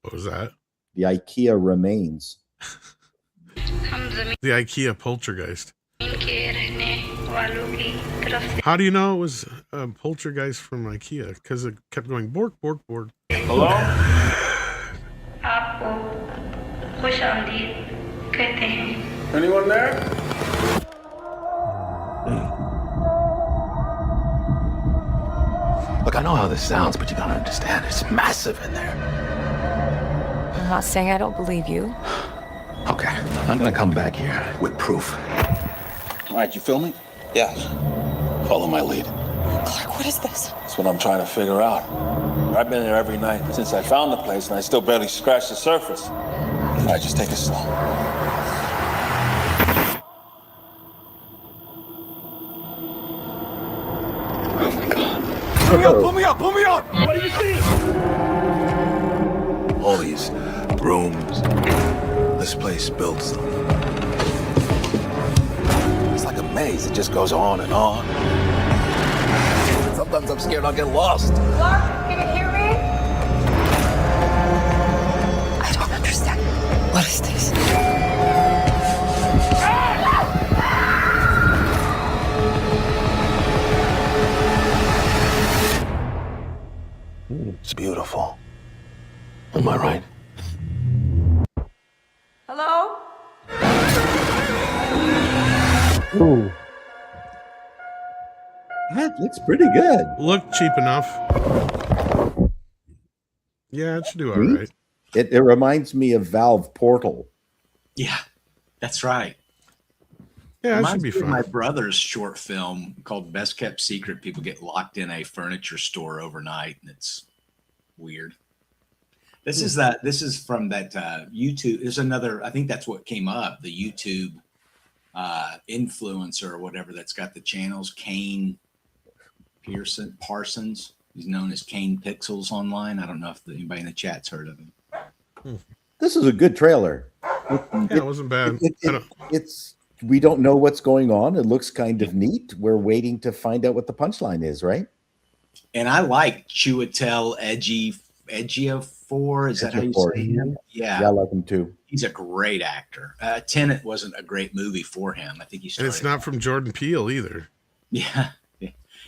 Speaker 1: What was that?
Speaker 2: The IKEA remains.
Speaker 1: The IKEA poltergeist. How do you know it was a poltergeist from IKEA? Because it kept going bork, bork, bork.
Speaker 6: Hello? Anyone there? Look, I know how this sounds, but you gotta understand, it's massive in there.
Speaker 9: I'm not saying I don't believe you.
Speaker 6: Okay, I'm gonna come back here with proof. All right, you feel me? Yeah. Follow my lead.
Speaker 9: Clark, what is this?
Speaker 6: That's what I'm trying to figure out. I've been here every night since I found the place, and I still barely scratched the surface. All right, just take it slow. Oh my God. Pull me up, pull me up, pull me up! What do you see? All these rooms. This place builds them. It's like a maze. It just goes on and on. Sometimes I'm scared I'll get lost.
Speaker 9: Clark, can you hear me? I don't understand. What is this?
Speaker 6: It's beautiful. Am I right?
Speaker 9: Hello?
Speaker 4: Ooh.
Speaker 2: That looks pretty good.
Speaker 1: Look cheap enough. Yeah, it should do all right.
Speaker 2: It reminds me of Valve Portal.
Speaker 3: Yeah, that's right.
Speaker 1: Yeah, it
Speaker 3: Reminds
Speaker 1: should be
Speaker 3: me of
Speaker 1: fun.
Speaker 3: my brother's short film called Best Kept Secret. People get locked in a furniture store overnight, and it's weird. This is from that YouTube. There's another, I think that's what came up, the YouTube influencer or whatever that's got the channels, Kane Parsons. He's known as Kane Pixels online. I don't know if anybody in the chat's heard of him.
Speaker 2: This is a good trailer.
Speaker 1: Yeah, it wasn't bad.
Speaker 2: It's we don't know what's going on. It looks kind of neat. We're waiting to find out what the punchline is, right?
Speaker 3: And I like Chiwetel Ejiofor. Is that how you say him?
Speaker 2: Yeah, I like him too.
Speaker 3: He's a great actor. Tenet wasn't a great movie for him. I think he
Speaker 1: And
Speaker 3: started.
Speaker 1: it's not from Jordan Peele either.
Speaker 3: Yeah.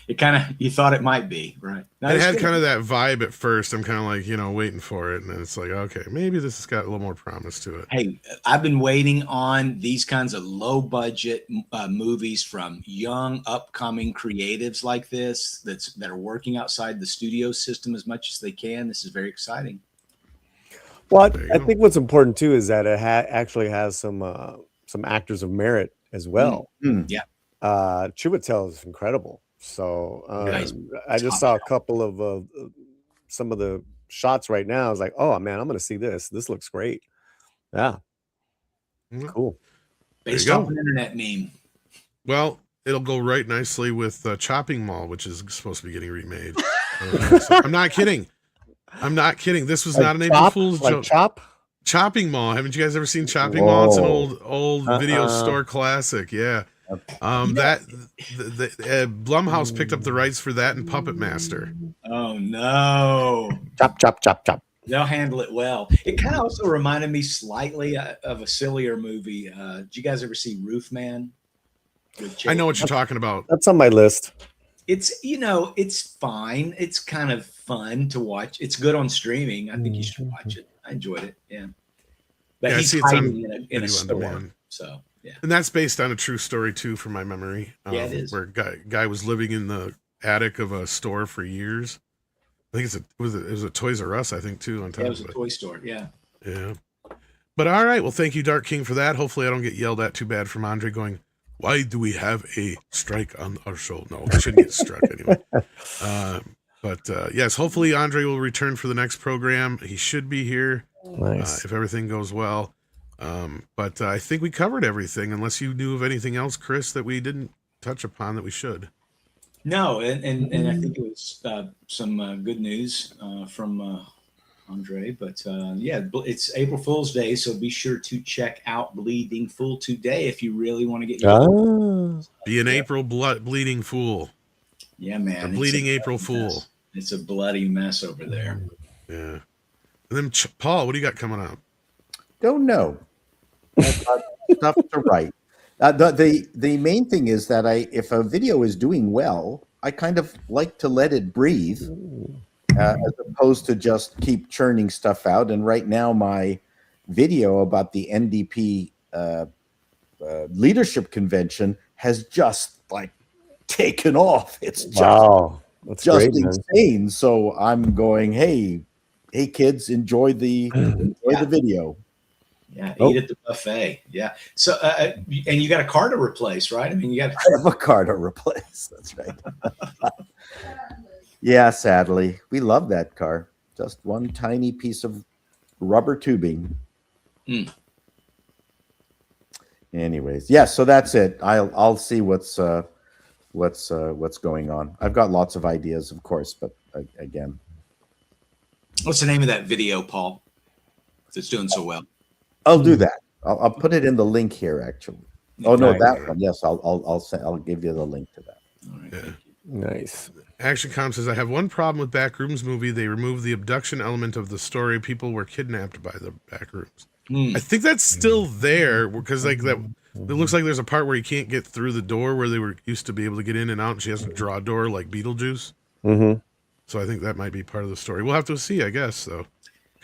Speaker 3: It kind of, you thought it might be, right? No,
Speaker 1: It
Speaker 3: it's
Speaker 1: had
Speaker 3: good.
Speaker 1: kind of that vibe at first. I'm kind of like, waiting for it. And then it's like, okay, maybe this has got a little more promise to it.
Speaker 3: Hey, I've been waiting on these kinds of low budget movies from young upcoming creatives like this that are working outside the studio system as much as they can. This is very exciting.
Speaker 4: Well,
Speaker 1: There you
Speaker 4: I
Speaker 1: go.
Speaker 4: think what's important too is that it actually has some some actors of merit as well.
Speaker 2: Mm.
Speaker 3: Yeah.
Speaker 4: Chiwetel is incredible. So
Speaker 3: Nice.
Speaker 4: I just saw a couple of some of the shots right now. I was like, oh man, I'm gonna see this. This looks great. Yeah.
Speaker 1: Mhm.
Speaker 4: Cool.
Speaker 3: Based
Speaker 1: There you
Speaker 3: off an internet meme.
Speaker 1: Well, it'll go right nicely with Chopping Mall, which is supposed to be getting remade. So, I'm not kidding. I'm not kidding. This was not an April Fool's joke.
Speaker 4: Chop?
Speaker 1: Chopping Mall. Haven't you guys ever seen Chopping Mall? It's an
Speaker 2: Whoa.
Speaker 1: old video store classic. Yeah. Blumhouse picked up the rights for that and Puppet Master.
Speaker 3: Oh no.
Speaker 4: Chop, chop, chop, chop.
Speaker 3: They'll handle it well. It kind of also reminded me slightly of a sillier movie. Did you guys ever see Roofman?
Speaker 1: I know what you're talking about.
Speaker 4: That's on my list.
Speaker 3: It's it's fine. It's kind of fun to watch. It's good on streaming. I think you should watch it. I enjoyed it. Yeah, but
Speaker 1: Yeah, I
Speaker 3: he's
Speaker 1: see it's on
Speaker 3: hiding in
Speaker 1: Video
Speaker 3: a
Speaker 1: on
Speaker 3: store.
Speaker 1: Demand.
Speaker 3: So yeah,
Speaker 1: And that's based on a true story too, from my memory.
Speaker 3: Yeah, it is.
Speaker 1: Where guy was living in the attic of a store for years. I think it was a Toys R Us, I think, too, on top
Speaker 3: it was
Speaker 1: of
Speaker 3: a
Speaker 1: it.
Speaker 3: toy store. Yeah.
Speaker 1: Yeah. But all right. Well, thank you, Dark King, for that. Hopefully I don't get yelled at too bad from Andre going, why do we have a strike on our show? No, we shouldn't get struck anyway. But yes, hopefully Andre will return for the next program. He should be here
Speaker 4: Nice.
Speaker 1: if everything goes well. But I think we covered everything, unless you knew of anything else, Chris, that we didn't touch upon that we should.
Speaker 3: No, and I think it was some good news from Andre. But yeah, it's April Fool's Day, so be sure to check out Bleeding Fool today if you really want to get your
Speaker 1: Be an April bleeding fool.
Speaker 3: Yeah, man.
Speaker 1: A
Speaker 3: it's
Speaker 1: bleeding
Speaker 3: a
Speaker 1: April
Speaker 3: mess.
Speaker 1: fool.
Speaker 3: It's a bloody mess over there.
Speaker 1: Yeah. And then Paul, what do you got coming up?
Speaker 2: Don't know. I've got stuff to write. The main thing is that if a video is doing well, I kind of like to let it breathe, as opposed to just keep churning stuff out. And right now, my video about the NDP leadership convention has just like taken off. It's just
Speaker 4: That's
Speaker 2: just
Speaker 4: great, man.
Speaker 2: insane. So I'm going, hey kids, enjoy the video.
Speaker 3: Yeah, eat at the buffet. Yeah. So, and you got a car to replace, right? I mean, you got.
Speaker 2: I have a car to replace. That's right. Yeah, sadly, we love that car. Just one tiny piece of rubber tubing. Anyways, yeah. So that's it. I'll see what's going on. I've got lots of ideas, of course, but again,
Speaker 3: What's the name of that video, Paul? That's doing so well.
Speaker 2: I'll do that. I'll put it in the link here. Actually, oh no,
Speaker 4: Nice.
Speaker 2: that one. Yes, I'll give you the link to that.
Speaker 3: All right.
Speaker 1: Yeah.
Speaker 4: Nice.
Speaker 1: Action Com says, I have one problem with Backrooms movie. They removed the abduction element of the story. People were kidnapped by the Backrooms. I think that's still there because like that. It looks like there's a part where you can't get through the door where they were used to be able to get in and out, and she has to draw a door like Beetlejuice.
Speaker 4: Mm-hmm.
Speaker 1: So I think that might be part of the story. We'll have to see, I guess. So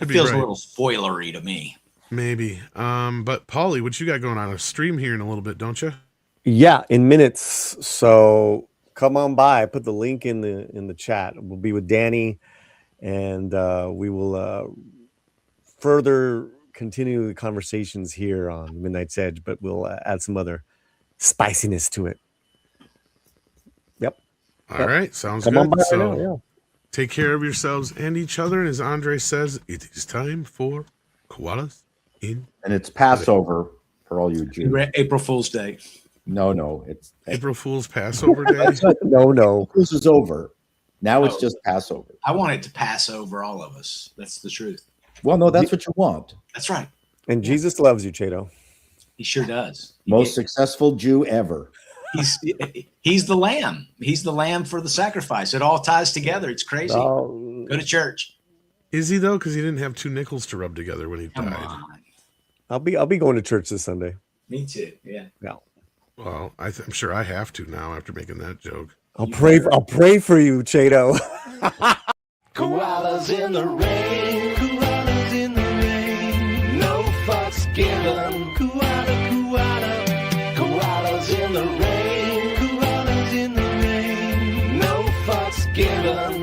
Speaker 3: It feels a little spoilery to me.
Speaker 1: Maybe. But Paulie, what you got going on? A stream here in a little bit, don't you?
Speaker 4: Yeah, in minutes. So come on by. I put the link in the chat. We'll be with Danny, and we will further continue the conversations here on Midnight's Edge, but we'll add some other spiciness to it. Yep.
Speaker 1: All right. Sounds
Speaker 4: Come on
Speaker 1: good.
Speaker 4: by
Speaker 1: So
Speaker 4: right now, yeah.
Speaker 1: take care of yourselves and each other. And as Andre says, it is time for Koalas in.
Speaker 2: And it's Passover for all you Jews.
Speaker 3: April Fool's Day.
Speaker 2: No, it's
Speaker 1: April Fool's Passover Day.
Speaker 4: No.
Speaker 2: This is over. Now it's just Passover.
Speaker 3: I want it to pass over all of us. That's the truth.
Speaker 2: Well, no, that's what you want.
Speaker 3: That's right.
Speaker 4: And Jesus loves you, Chato.
Speaker 3: He sure does.
Speaker 2: Most successful Jew ever.
Speaker 3: He's the lamb. He's the lamb for the sacrifice. It all ties together. It's crazy. Go to church.
Speaker 1: Is he though? Because he didn't have two nickels to rub together when he
Speaker 3: Come
Speaker 1: died.
Speaker 3: on.
Speaker 4: I'll be going to church this Sunday.
Speaker 3: Me too. Yeah.
Speaker 1: Well, I'm sure I have to now after making that joke.
Speaker 4: I'll pray for you, Chato.
Speaker 8: Koalas in the rain, koalas in the rain, no fucks given. Koalas in the rain, koalas in the rain, no fucks given.